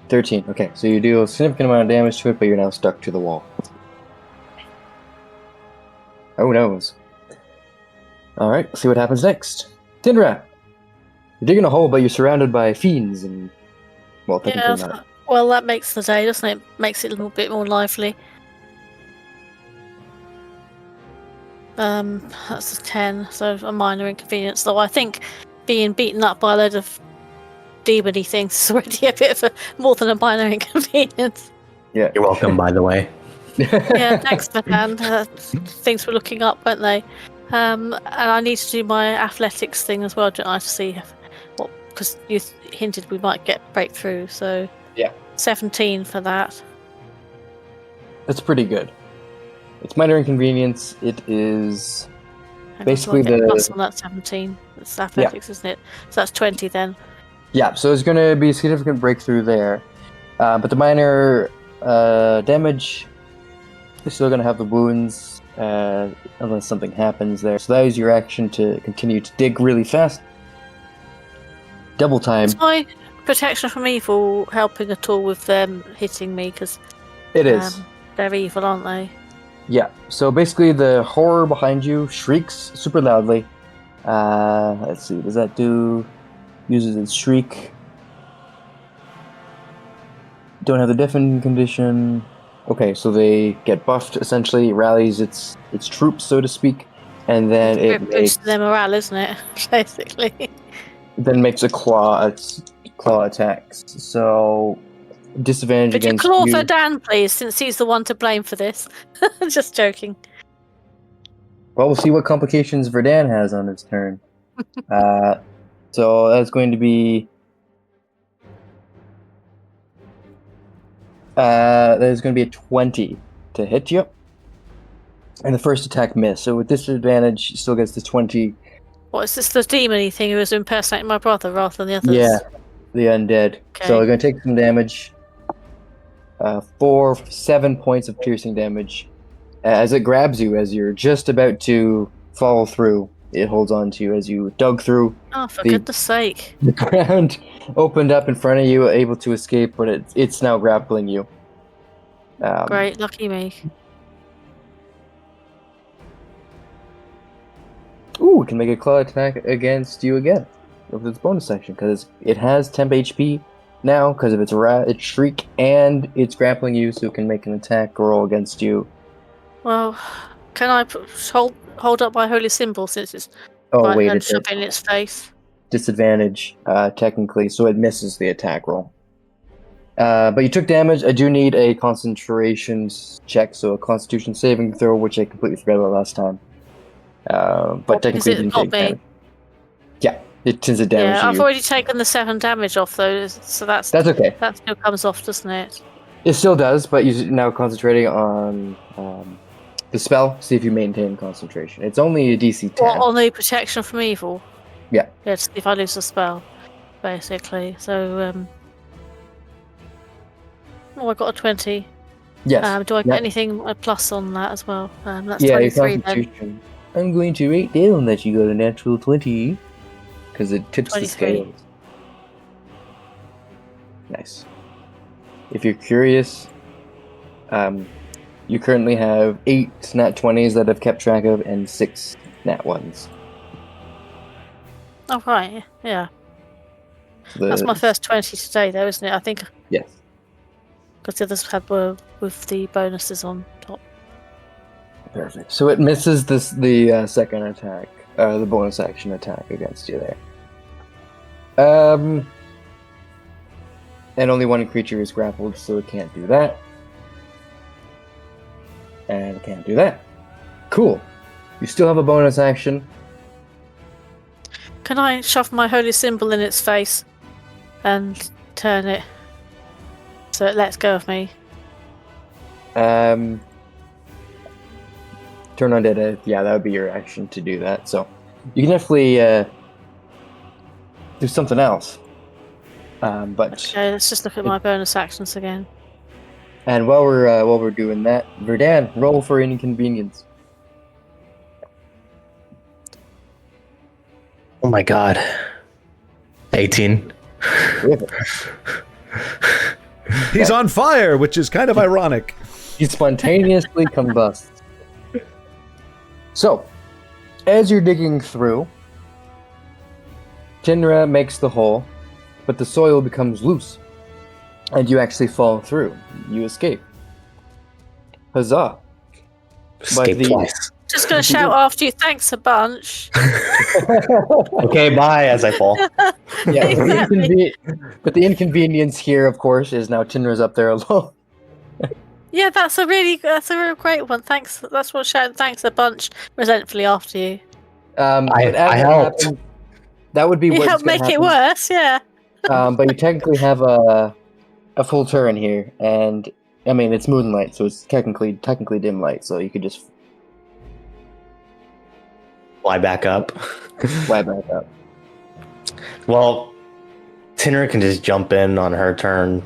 13. Okay, so you do a significant amount of damage to it, but you're now stuck to the wall. Oh noes. Alright, see what happens next. Tindra! You're digging a hole, but you're surrounded by fiends and... Well, technically not. Well, that makes the day, doesn't it? Makes it a little bit more lively. That's a 10, so a minor inconvenience. Though I think being beaten up by a load of demony things is already a bit of a more than a minor inconvenience. Yeah. You're welcome, by the way. Yeah, thanks, man. Things were looking up, weren't they? And I need to do my athletics thing as well, don't I, to see what, because you hinted we might get breakthrough, so yeah, 17 for that. That's pretty good. It's minor inconvenience. It is basically the plus on that 17. It's athletics, isn't it? So that's 20 then. Yeah, so it's going to be a significant breakthrough there, but the minor damage. You're still going to have the wounds, unless something happens there. So that is your action to continue to dig really fast. Double time. Is my protection from evil helping at all with them hitting me? Because it is. They're evil, aren't they? Yeah. So basically the horror behind you shrieks super loudly. Let's see. Does that do... Uses its shriek. Don't have the deafen condition... Okay, so they get buffed, essentially. It rallies its troops, so to speak, and then it makes... their morale, isn't it? Basically. Then makes a claw attacks. So, disadvantage against you. Could you claw for Dan, please, since he's the one to blame for this? Just joking. Well, we'll see what complications Verdan has on his turn. So, that's going to be... there's going to be a 20 to hit you. And the first attack missed. So with disadvantage, he still gets the 20. What, is this the demon-y thing who was impersonating my brother rather than the others? Yeah, the undead. Okay. So we're going to take some damage. 7 points of piercing damage. As it grabs you, as you're just about to fall through, it holds on to you as you dug through. Oh, for goodness sake. The ground opened up in front of you, able to escape, but it's now grappling you. Great, lucky me. Ooh, it can make a claw attack against you again with its bonus action, because it has temp HP now because of its its shriek, and it's grappling you, so it can make an attack roll against you. Well, can I hold up my holy symbol since it's Oh right wait, and it's shove a it in its face? disadvantage technically, so it misses the attack roll. But you took damage. I do need a concentration check, so a Constitution saving throw, which I completely forgot about last time. But Because technically, it it didn't got take me. damage. Yeah, since it damaged Yeah, I've you. already taken the 7 damage off though, so That's okay. that still comes off, doesn't it? It still does, but you're now concentrating on the spell. See if you maintain concentration. It's only a DC 10. Or on the protection from evil. Yeah. Yeah, to see if I lose the spell, basically. So, oh, I got a 20. Yes. Do I get Yep. anything a plus on that as well? That's Yeah, your 23 then. concentration. I'm going to rate down that you got a natural 20 because it tips the 23. scales. Nice. If you're curious, you currently have 8 nat 20s that I've kept track of and 6 nat 1s. Oh, right. Yeah. So That's my first 20 today, though, isn't it? I think Yes. because the others were with the bonuses on top. Perfect. So it misses the second attack, the bonus action attack against you there. And only one creature is grappled, so it can't do that. And it can't do that. Cool. You still have a bonus action. Can I shove my holy symbol in its face and turn it so it lets go of me? Turn on dead. Yeah, that would be your action to do that. So you can definitely do something else. But Okay, let's just look at my bonus actions again. and while we're doing that, Verdan, roll for inconvenience. Oh my god. 18. He's on fire, which is kind of ironic. He spontaneously combusts. So, as you're digging through, Tinra makes the hole, but the soil becomes loose, and you actually fall through. You escape. Huzzah! Escape the- twice. Just gonna shout after you, thanks a bunch. Okay, bye as I fall. Yeah, Exactly. but the inconvenience here, of course, is now Tinra's up there alone. Yeah, that's a real great one. Thanks. That's what shouting thanks a bunch resentfully after you. But as I that helped. happens, that would be You what's helped gonna make it happen. worse, yeah. But you technically have a full turn here, and I mean it's moonlight, so it's technically dim light, so you could just Fly back up. fly back up. Well, Tinner can just jump in on her turn.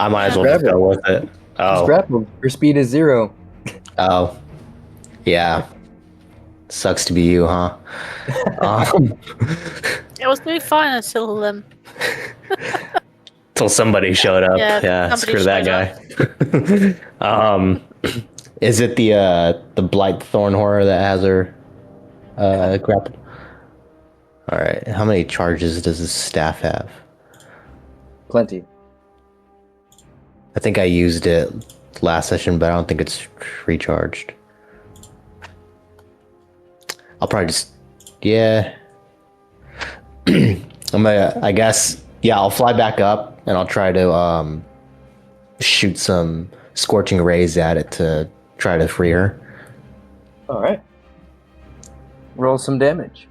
I might as well just Grab go with it. Just Oh. grapple. Your speed is 0. Oh. Yeah. Sucks to be you, huh? It was doing fine until Till somebody showed up. Yeah, Yeah, somebody screw that guy. Is it the Blight Thorn Horror that has her grappled? All right. How many charges does this staff have? Plenty. I think I used it last session, but I don't think it's recharged. I'll probably just, yeah. I guess, yeah, I'll fly back up and I'll try to shoot some scorching rays at it to try to free her. All right. Roll some damage.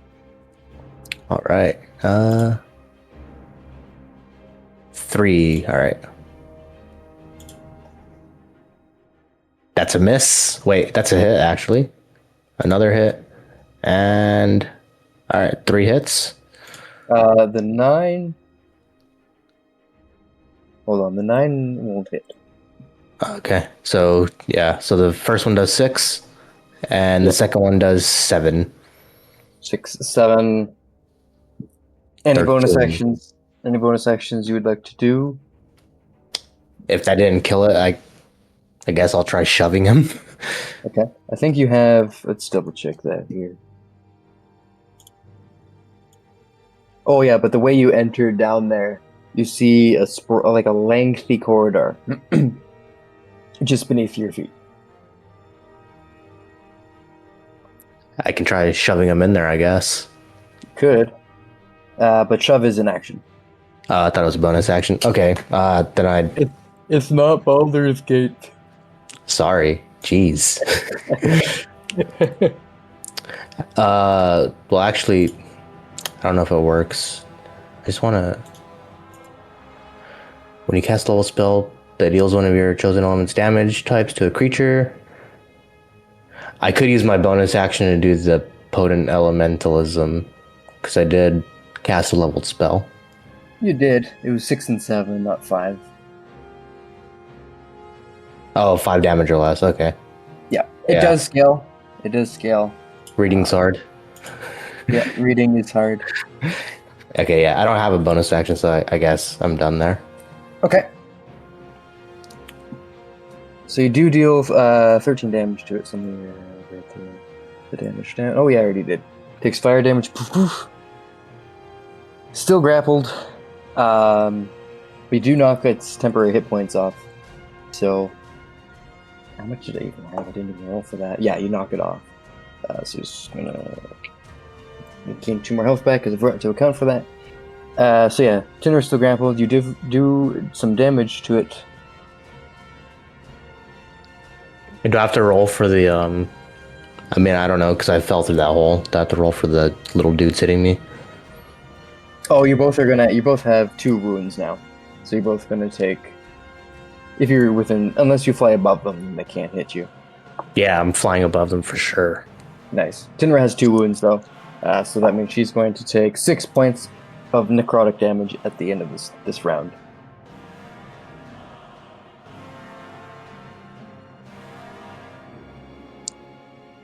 All right. 3. All right. That's a miss. Wait, that's a hit, actually. Another hit. And, all right, 3 hits. The 9. Hold on, the 9 won't hit. Okay, so, yeah, so the first one does 6, and the second one does 7. 6, 7. Any bonus 13. actions? Any bonus actions you would like to do? If that didn't kill it, I guess I'll try shoving him. Okay. I think you have. Let's double check that here. Oh yeah, but the way you entered down there, you see like a lengthy corridor just beneath your feet. I can try shoving him in there, I guess. Could, but shove is an action. I thought it was a bonus action. Okay, then I... It's not Baldur's Gate. Sorry. Jeez. Well, actually, I don't know if it works. I just want to... When you cast a level spell that deals one of your chosen element's damage types to a creature, I could use my bonus action to do the potent elementalism, because I did cast a leveled spell. You did. It was 6 and 7, not 5. Oh, 5 damage or less. Okay. Yeah, it does scale. It does scale. Reading's hard. Yeah, reading is hard. Okay, yeah, I don't have a bonus action, so I guess I'm done there. Okay. So you do deal 13 damage to it. Somewhere the damage down. Oh yeah, I already did. Takes fire damage. Poof, poof. Still grappled. We do knock its temporary hit points off. So how much did I even have? I didn't even roll for that. Yeah, you knock it off. So just gonna gain 2 more health back because I've forgotten to account for that. So yeah, Tinner is still grappled. You do some damage to it. Do I have to roll for the, I mean, I don't know, because I fell through that hole. Do I have to roll for the little dude hitting me? Oh, you both have 2 wounds now. So you're both gonna take, if you're within, unless you fly above them, they can't hit you. Yeah, I'm flying above them for sure. Nice. Tinra has 2 wounds though. So that means she's going to take 6 points of necrotic damage at the end of this round.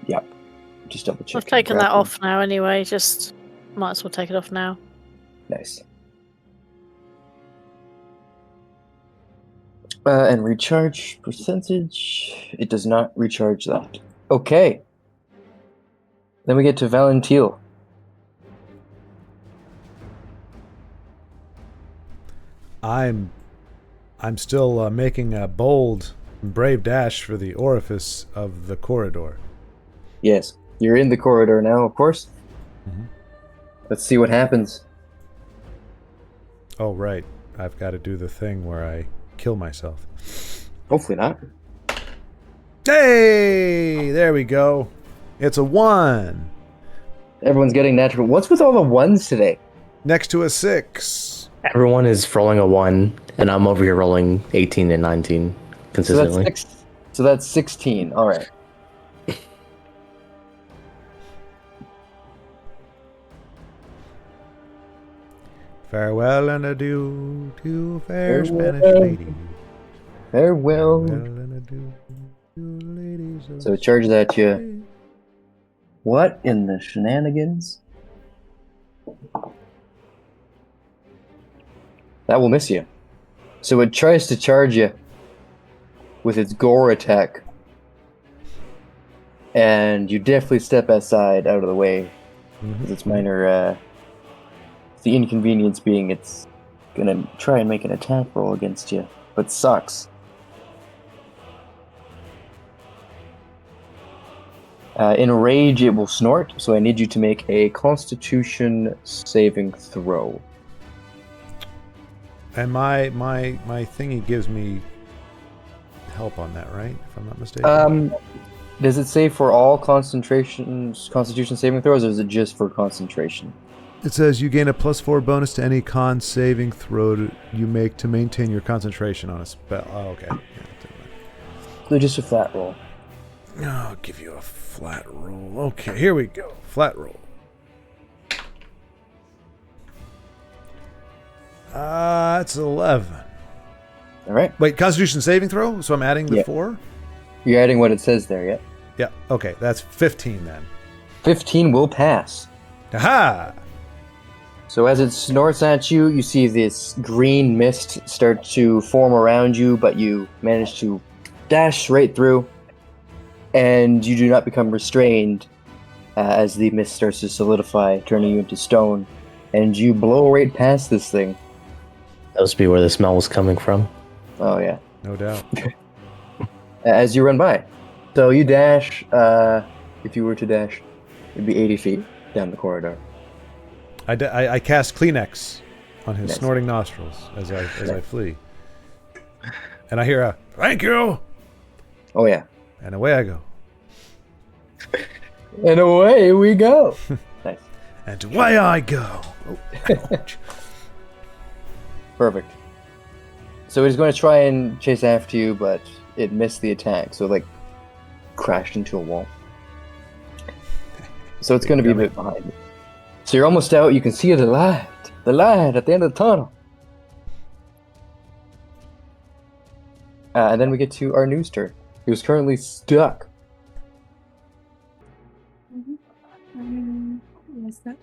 Yep. Just double check. I've taken that off now anyway, just might as well take it off now. Nice. And recharge percentage. It does not recharge that. Okay. Then we get to Valentile. I'm still making a bold and brave dash for the orifice of the corridor. Yes, you're in the corridor now, of course. Mm-hmm. Let's see what happens. Oh, right. I've got to do the thing where I kill myself. Hopefully not. Hey! There we go. It's a 1. Everyone's getting natural. What's with all the 1s today? Next to a 6. Everyone is rolling a 1, and I'm over here rolling 18 and 19 consistently. So that's 16. All right. Farewell and adieu to fair Farewell. Spanish ladies. Farewell. Farewell and adieu to ladies of So charge that you. Spain. What in the shenanigans? That will miss you. So it tries to charge you with its gore attack. And you definitely step aside out of the way. With its minor, the inconvenience being it's gonna try and make an attack roll against you, but sucks. In a rage, it will snort, so I need you to make a Constitution saving throw. And my thingy gives me help on that, right? If I'm not mistaken. Does it say for all Constitution saving throws, or is it just for concentration? It says you gain a +4 bonus to any con saving throw you make to maintain your concentration on a spell. Oh, okay. Yeah, So just a flat roll. I'll give you a flat roll. Okay, here we go. Flat roll. It's 11. All right. Wait, Constitution saving throw? So I'm adding the 4? You're adding what it says there, yeah? Yeah, okay. That's 15 then. 15 will pass. Aha! So as it snorts at you, you see this green mist start to form around you, but you manage to dash right through, and you do not become restrained as the mist starts to solidify, turning you into stone, and you blow right past this thing. That must be where the smell was coming from. Oh yeah. No doubt. As you run by. So you dash, if you were to dash, it'd be 80 feet down the corridor. I cast Kleenex on his Nice. snorting nostrils as I flee. And I hear a thank you, Oh yeah. and away I go. And away we go. Nice. And away I go. Oh, ouch. Perfect. So he's going to try and chase after you, but it missed the attack, so it, like, crashed into a wall. So it's going to be a bit behind you. So you're almost out. You can see the light at the end of the tunnel. And then we get to our news turn. He was currently stuck. Where's that?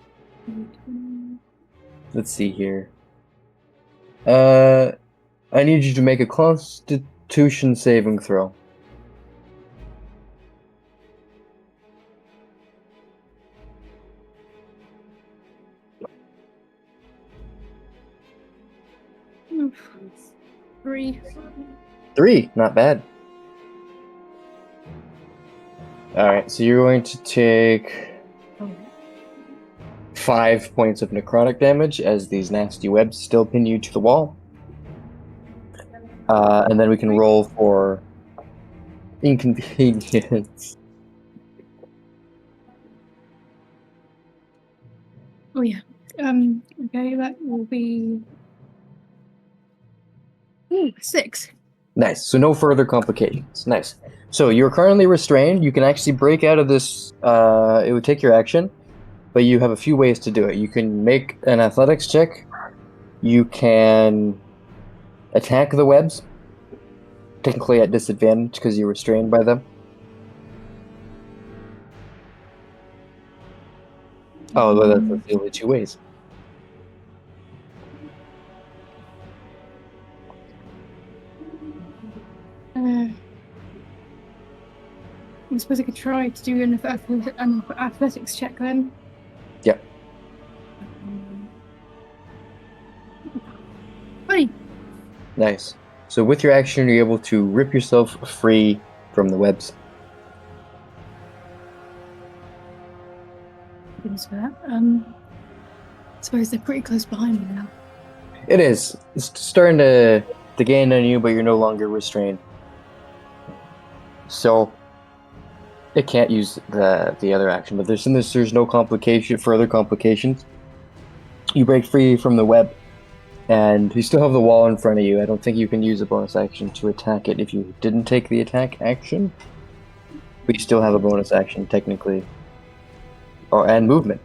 Let's see here. I need you to make a Constitution saving throw. Oof. 3. 3, not bad. Alright, so you're going to take 5 points of necrotic damage as these nasty webs still pin you to the wall. And then we can roll for inconvenience. Oh yeah. Okay, that will be 6. Nice. So no further complications. Nice. So you're currently restrained. You can actually break out of this. It would take your action, but you have a few ways to do it. You can make an athletics check. You can attack the webs, technically at disadvantage because you're restrained by them. Oh, well, that's the only 2 ways. I suppose I could try to do an athletics check then. Yep. 20. Nice. So with your action, you're able to rip yourself free from the webs. Goodness for that. I suppose they're pretty close behind me now. It is. It's starting to gain on you, but you're no longer restrained. So it can't use the other action. But there's no further complications. You break free from the web, and you still have the wall in front of you. I don't think you can use a bonus action to attack it if you didn't take the attack action. But you still have a bonus action technically, and movement.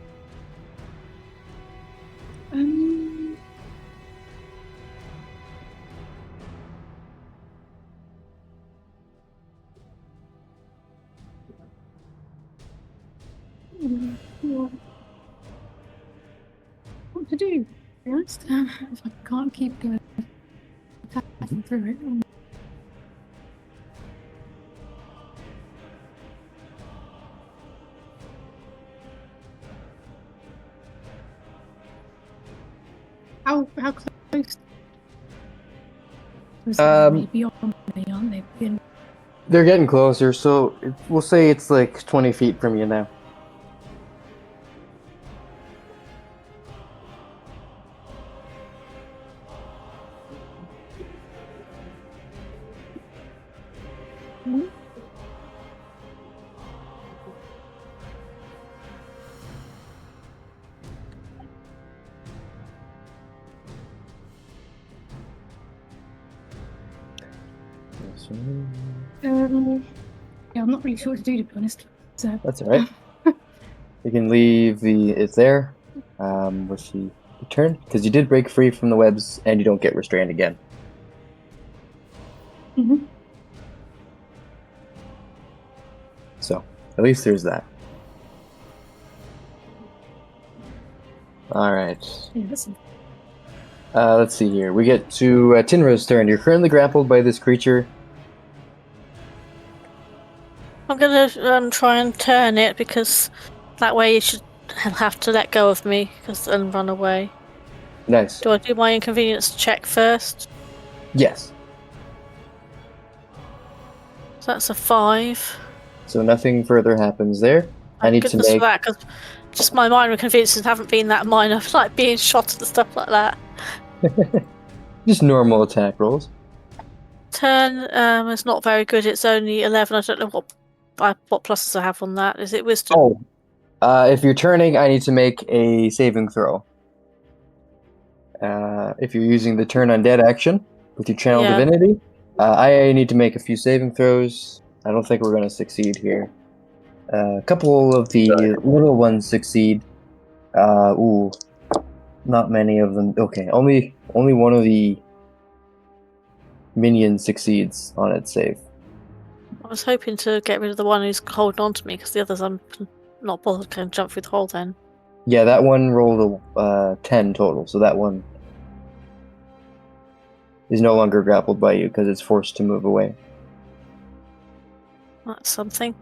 What to do? To be honest, if I can't keep attacking through it. How close? Beyond me, aren't they? They're getting closer, so we'll say it's like 20 feet from you now. Yeah, I'm not really sure what to do, to be honest. So That's alright. You can leave it's there. With the turn, because you did break free from the webs and you don't get restrained again. Mhm. So at least there's that. Alright. Yeah, that's Let's see here. We get to Tinra's turn. You're currently grappled by this creature. I'm gonna try and turn it because that way he'll have to let go of me and run away. Nice. Do I do my inconvenience check first? Yes. So that's a 5. So nothing further happens there. I need to Goodness make. for that, because just my minor inconveniences haven't been that minor, like being shot and stuff like that. Just normal attack rolls. Turn is not very good. It's only 11. I don't know what pluses I have on that. Is it wisdom? Oh. If you're turning, I need to make a saving throw. If you're using the turn undead action with your channel Yeah. divinity, I need to make a few saving throws. I don't think we're going to succeed here. A couple of the little ones succeed. Ooh, not many of them. Okay, only one of the minions succeeds on its save. I was hoping to get rid of the one who's holding on to me, because the others I'm not bothered. Can jump through the hole then. Yeah, that one rolled a 10 total, so that one is no longer grappled by you because it's forced to move away. That's something.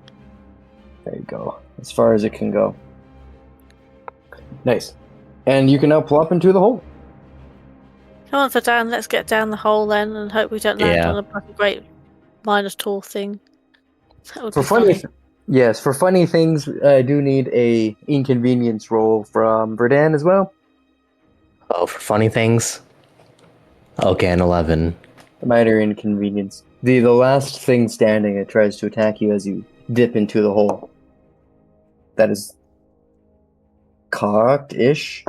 There you go. As far as it can go. Nice. And you can now plop into the hole. Come on, Verdan, let's get down the hole then, and hope we don't land Yeah. on a bloody great Minotaur thing. That would For be funny, funny. yes, for funny things, I do need a inconvenience roll from Verdan as well. Oh, for funny things? Okay, an 11. A minor inconvenience. The last thing standing, it tries to attack you as you dip into the hole. That is cocked-ish.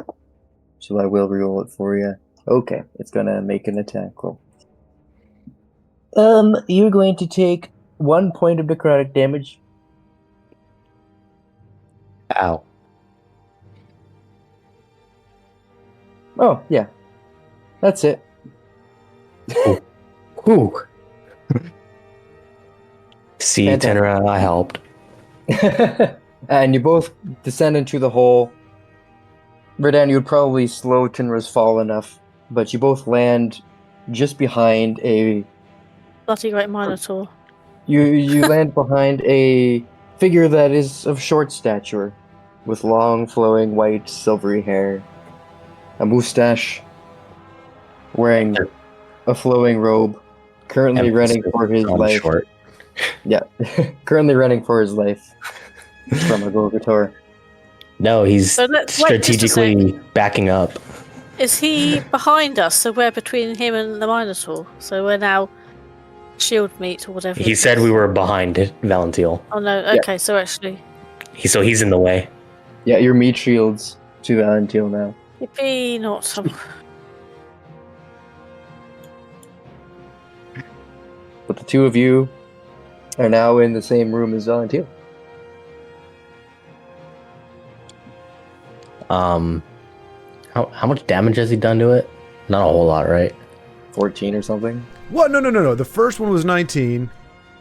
So I will reroll it for you. Okay, it's gonna make an attack roll. You're going to take 1 point of necrotic damage. Ow. Oh, yeah. That's it. Whew. See, Fantastic. Tenra, I helped. And you both descend into the hole. Verdan, you would probably slow Tinra's fall enough, but you both land just behind a... Bloody great Minotaur. You land behind a figure that is of short stature, with long, flowing, white, silvery hair, a mustache, wearing a flowing robe, currently running for his life. Short. Yeah, currently running for his life from a Gogator. No, he's So wait just a strategically backing up. Is he behind us? So we're between him and the Minotaur. So we're now shield meat or whatever. He said we were behind Valentiel. Oh no, okay, so actually. So he's in the way. Yeah, your meat shields to Valentiel now. Maybe not some. But the two of you are now in the same room as Valentiel. How much damage has he done to it? Not a whole lot, right? 14 or something. What? No. The first one was 19,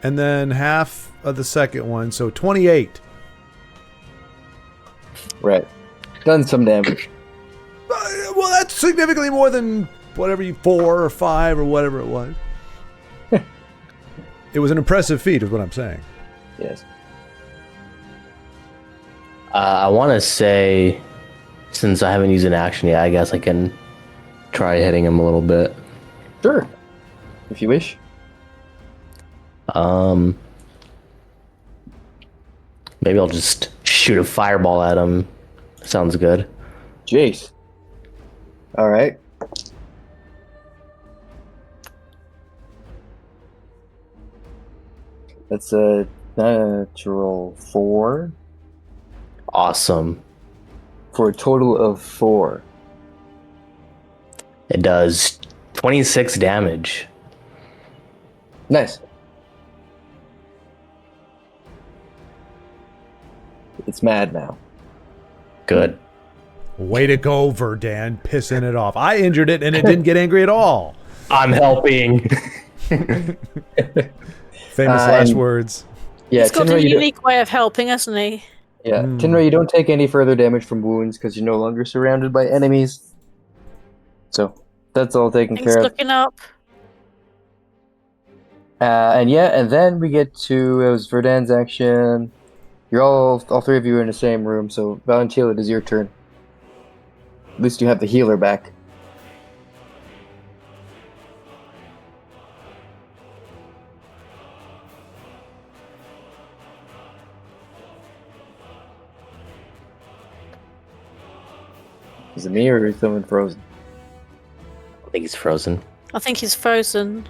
and then half of the second one, so 28. Right. Done some damage. Well, that's significantly more than whatever 4 or 5 or whatever it was. It was an impressive feat, is what I'm saying. Yes. I want to say, since I haven't used an action yet, I guess I can try hitting him a little bit. Sure. If you wish. Maybe I'll just shoot a fireball at him. Sounds good. Jace. Alright. That's a natural 4 Awesome. for a total of 4. It does 26 damage. Nice. It's mad now. Good. Way to go, Verdan, pissing it off. I injured it, and it didn't get angry at all. I'm helping. Famous last and- words. Yeah, He's got Tinra, a you don't- unique way of helping, hasn't he? yeah, Tinra, you don't take any further damage from wounds because you're no longer surrounded by enemies. So that's all taken Things care of. looking up. And then we get to it was Verdan's action. You're all three of you are in the same room. So Valentiel, it is your turn. At least you have the healer back. Is it me or is someone frozen? I think he's frozen. I think he's frozen.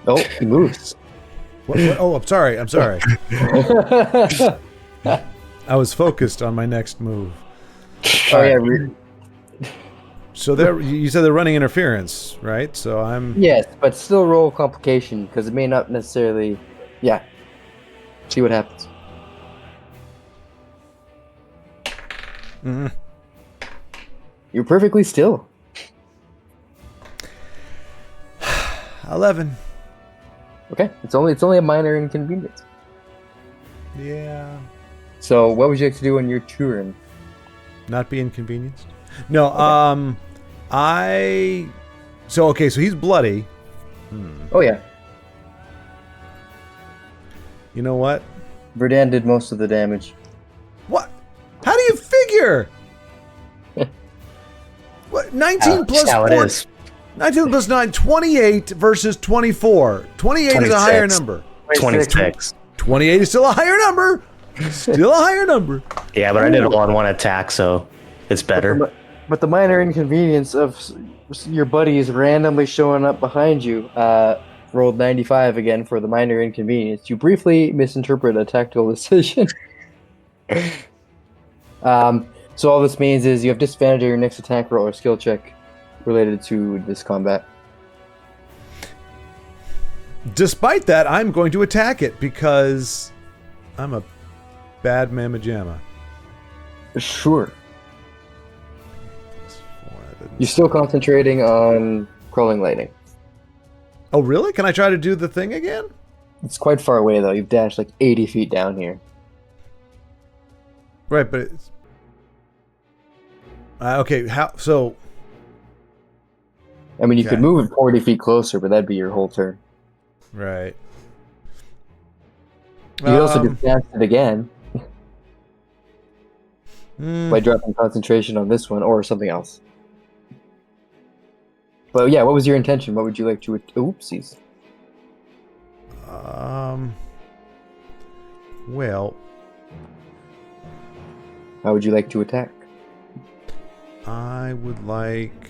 Oh, he moves. What? Oh, I'm sorry. I'm sorry. I was focused on my next move. Oh yeah. So you said they're running interference, right? So I'm. Yes, but still roll complication because it may not necessarily. Yeah. See what happens. Mm-hmm. You're perfectly still. 11. Okay, it's only a minor inconvenience. Yeah. So what would you like to do on your turn? Not be inconvenienced? No, okay. So he's bloody. Oh yeah, You know what? Verdan did most of the damage. What? How do you figure? What? 19 plus That's how it 4. is. 19 plus 9, 28 versus 24. 28 is a higher 26. number. 26. 28 is still a higher number. Still a higher number. Yeah, but I did it all in one attack, so it's better. But the minor inconvenience of your buddies randomly showing up behind you rolled 95 again for the minor inconvenience. You briefly misinterpret a tactical decision. So all this means is you have disadvantage on your next attack roll or skill check related to this combat. Despite that, I'm going to attack it because I'm a bad mamma jamma. Sure. You're still concentrating on crawling lightning. Oh, really? Can I try to do the thing again? It's quite far away, though. You've dashed like 80 feet down here. Right, but it's... okay, how... So... I mean, you Okay. could move it 40 feet closer, but that'd be your whole turn. Right. You could also just dash it again hmm. by dropping concentration on this one or something else. But yeah, what was your intention? What would you like to... Oopsies. Well, How would you like to attack? I would like...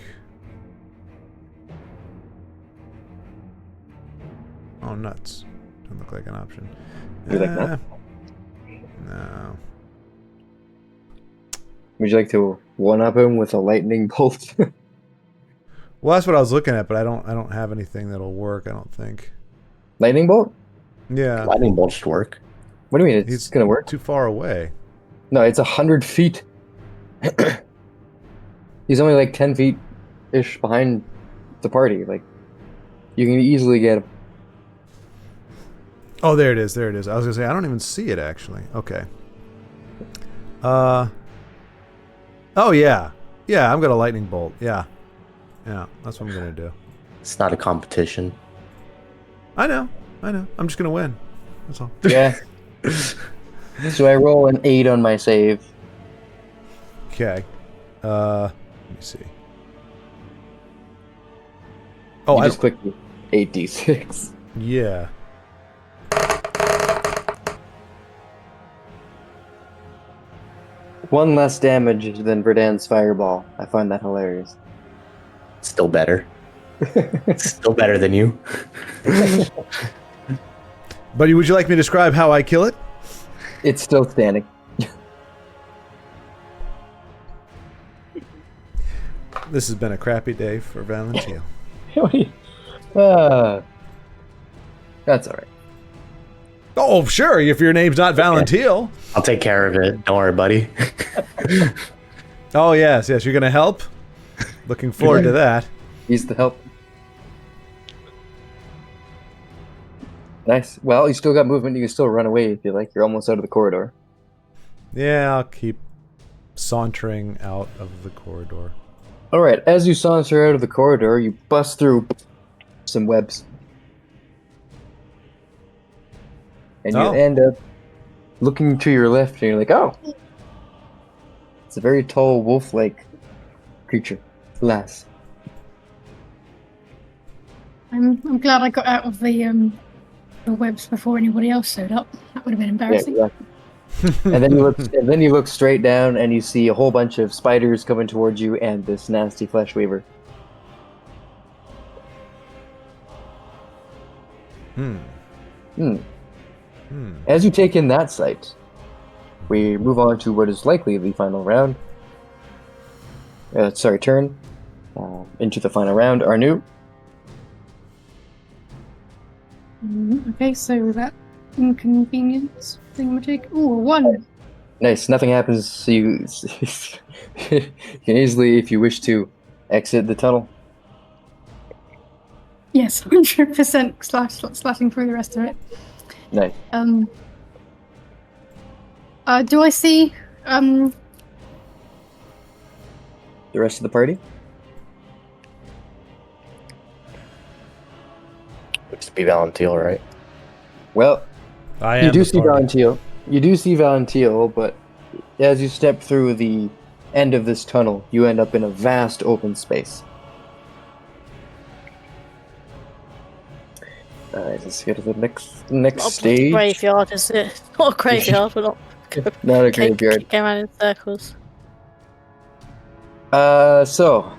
Oh, nuts. Doesn't look like an option. You like nuts? No. Would you like to one-up him with a lightning bolt? Well, that's what I was looking at, but I don't have anything that'll work, I don't think. Lightning bolt? Yeah. Lightning bolt should work. What do you mean? It's He's gonna work? too far away. No, it's 100 feet. He's only like 10 feet-ish behind the party. Like, you can easily get him. Oh, there it is. There it is. I was gonna say I don't even see it actually. Okay. Oh yeah, yeah. I'm gonna lightning bolt. Yeah, yeah. That's what I'm gonna do. It's not a competition. I know. I'm just gonna win. That's all. Yeah. So I roll an 8 on my save. Okay. Let me see. Oh, You just click 8d6. Yeah. One less damage than Verdan's fireball. I find that hilarious. Still better. Still better than you. But would you like me to describe how I kill it? It's still standing. This has been a crappy day for Valentine. That's alright. Oh, sure. If your name's not Valentine. I'll take care of it. Don't worry, buddy. Oh, yes. You're going to help? Looking forward to that. He's the help. Nice. Well, you still got movement. You can still run away if you like. You're almost out of the corridor. Yeah, I'll keep sauntering out of the corridor. Alright, as you saunter out of the corridor, you bust through some webs. And you end up looking to your left, and you're like, oh! It's a very tall, wolf-like creature. Lass. I'm glad I got out of the webs before anybody else showed up. That would have been embarrassing. Yeah, exactly. And then you look straight down and you see a whole bunch of spiders coming towards you and this nasty flesh weaver. As you take in that sight, we move on to what is likely the final round. Turn. Into the final round. Arnu. Okay, so that inconvenience thingamajig. Ooh, 1. Nice. Nothing happens. So you can easily, if you wish to, exit the tunnel. Yes, 100% slashing through the rest of it. Nice. Do I see The rest of the party. Looks to be Valentiel, right? Well, I am you do the see party. Valentiel. You do see Valentiel, but as you step through the end of this tunnel, you end up in a vast open space. Let's get to the next Not a stage. graveyard, is it? Not a graveyard. We're not. Not a Keep graveyard. going around in circles. So.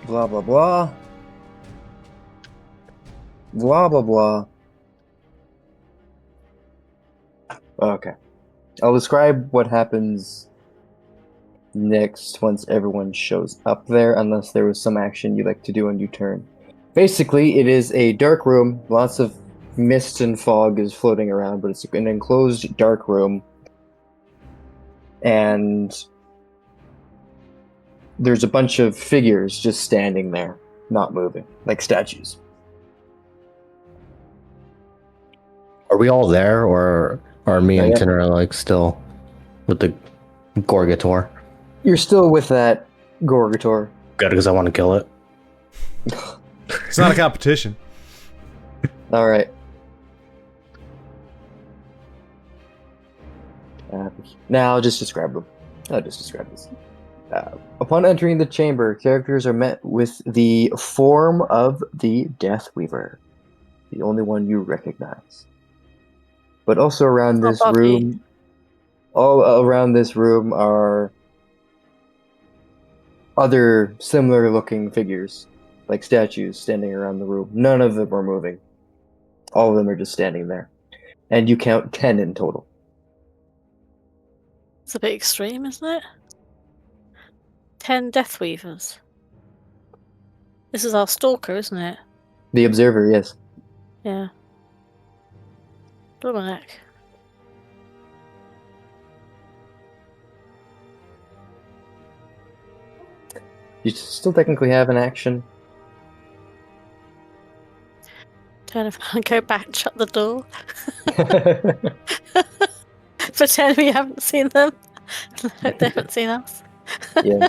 Blah, blah, blah. Blah, blah, blah. Okay. I'll describe what happens next once everyone shows up there, unless there was some action you'd like to do on your turn. Basically, it is a dark room. Lots of mist and fog is floating around, but it's an enclosed dark room. And there's a bunch of figures just standing there, not moving, like statues. Are we all there, or are me and Yeah. Tinner like still with the Gorgator? You're still with that Gorgator. Good, because I want to kill it. It's not a competition. All right. Now I'll just describe them. I'll just describe this. Upon entering the chamber, characters are met with the form of the Death Weaver, the only one you recognize. But also around this Bobby. room, all around this room are other similar-looking figures, like statues standing around the room. None of them are moving. All of them are just standing there. And you count 10 in total. It's a bit extreme, isn't it? 10 Death Weavers. This is our stalker, isn't it? The Observer, yes. Yeah. Blumeneck. You still technically have an action. Turn around and go back and shut the door. Pretend we haven't seen them. They haven't seen us. Yeah.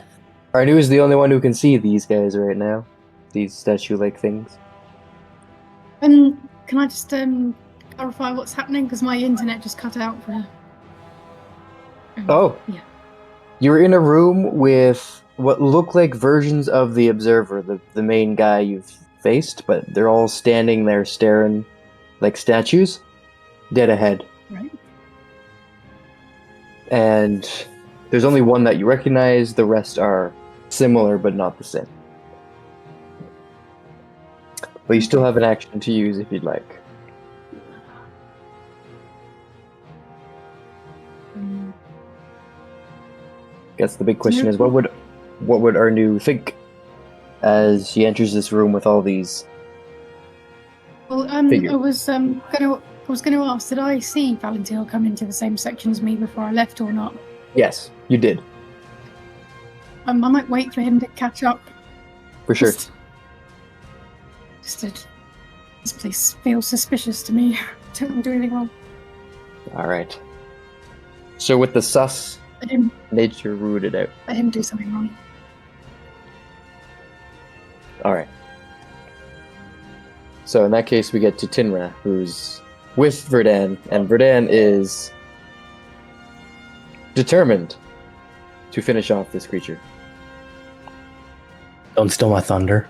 Arnu is the only one who can see these guys right now. These statue-like things. Can I just clarify what's happening? Because my internet just cut out for. Oh. Yeah. You're in a room with what look like versions of the Observer, the main guy you've faced, but they're all standing there staring like statues, dead ahead. Right. And there's only one that you recognize, the rest are similar but not the same. But you still have an action to use if you'd like. Guess the big question is what would Arnu think as she enters this room with all these Well, figures? I was gonna ask, did I see Valentiel come into the same section as me before I left or not? Yes, you did. I might wait for him to catch up. For sure. This place feels suspicious to me. Don't do anything wrong. Alright. So with the sus, nature rooted out. Let him do something wrong. Alright. So in that case, we get to Tinra, who's with Verdan, and Verdan is determined to finish off this creature. Don't steal my thunder.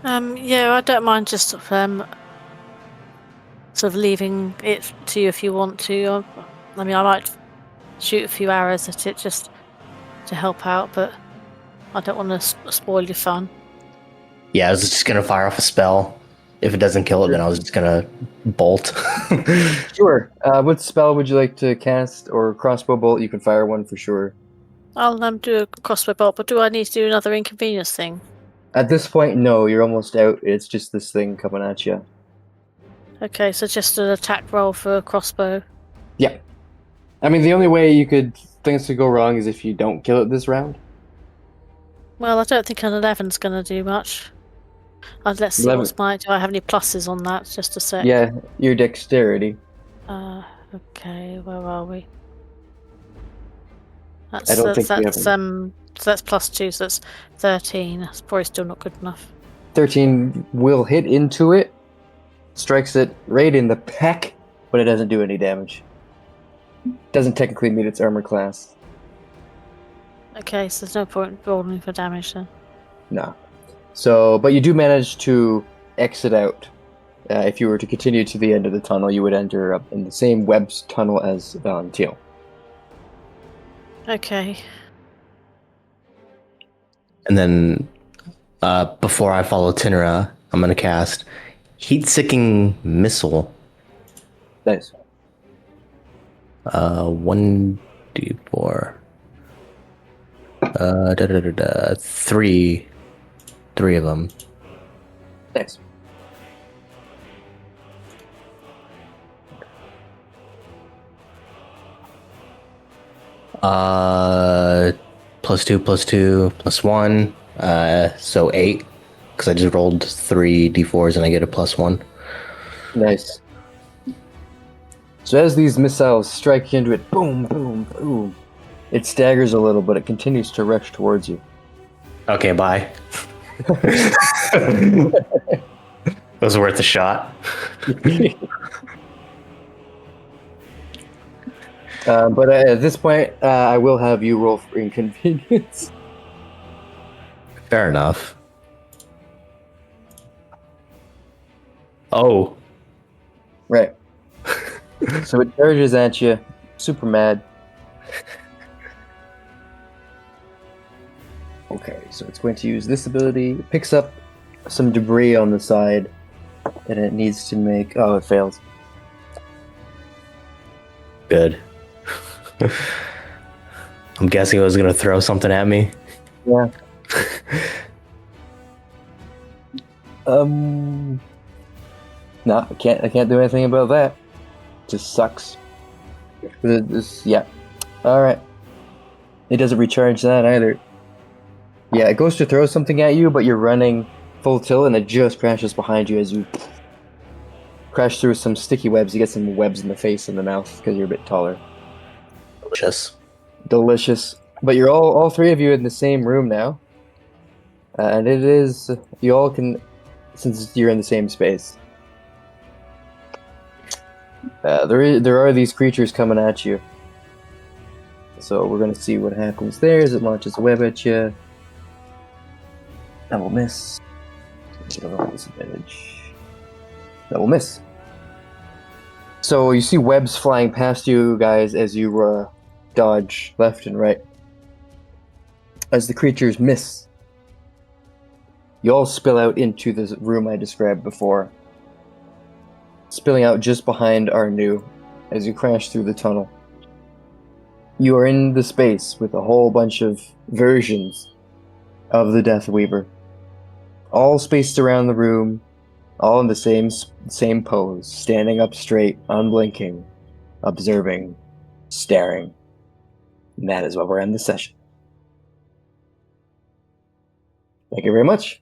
Yeah, I don't mind just sort of leaving it to you if you want to. I mean, I might shoot a few arrows at it just to help out, but I don't want to spoil your fun. Yeah, I was just gonna fire off a spell. If it doesn't kill it, then I was just gonna bolt. Sure. What spell would you like to cast? Or crossbow bolt? You can fire one for sure. I'll do a crossbow bolt, but do I need to do another inconvenience thing? At this point, no. You're almost out. It's just this thing coming at you. Okay, so just an attack roll for a crossbow. Yeah. I mean, the only way things could go wrong is if you don't kill it this round. Well, I don't think an 11's going to do much. Let's see 11. what's my... Do I have any pluses on that? Just a sec. Yeah, your dexterity. Okay, where are we? I don't think we have so that's +2, so that's 13. That's probably still not good enough. 13 will hit into it, strikes it right in the peck, but it doesn't do any damage. Doesn't technically meet its armor class. Okay, so there's no point rolling for damage then. No. So, but you do manage to exit out. If you were to continue to the end of the tunnel, you would enter up in the same web's tunnel as Valentine. Okay. And then, before I follow Tinra, I'm gonna cast Heat-Seeking Missile. Nice. 1d4. Three of them. Nice. +2, +2, +1. So 8. Because I just rolled 3 d4s and I get a +1. Nice. So as these missiles strike into it, boom, boom, boom, it staggers a little, but it continues to rush towards you. Okay, bye. It was worth a shot. But at this point, I will have you roll for inconvenience. Fair enough. Oh. Right. So it charges at you, super mad. Okay, so it's going to use this ability. It picks up some debris on the side that it needs to make... Oh, it fails. Good. I'm guessing it was going to throw something at me. Yeah. No, I can't do anything about that. Just sucks. Yeah. Alright. It doesn't recharge that either. Yeah, it goes to throw something at you, but you're running full tilt and it just crashes behind you as you crash through some sticky webs. You get some webs in the face and the mouth because you're a bit taller. Delicious. But you're all three of you in the same room now. And it is... You all can... Since you're in the same space. There are these creatures coming at you. So we're going to see what happens there as it launches a web at you. That will miss. Disadvantage. That will miss. So you see webs flying past you guys as you dodge left and right. As the creatures miss, you all spill out into the room I described before. Spilling out just behind Arnu as you crash through the tunnel. You are in the space with a whole bunch of versions of the Death Weaver. All spaced around the room, all in the same pose, standing up straight, unblinking, observing, staring. And that is where we're in the session. Thank you very much.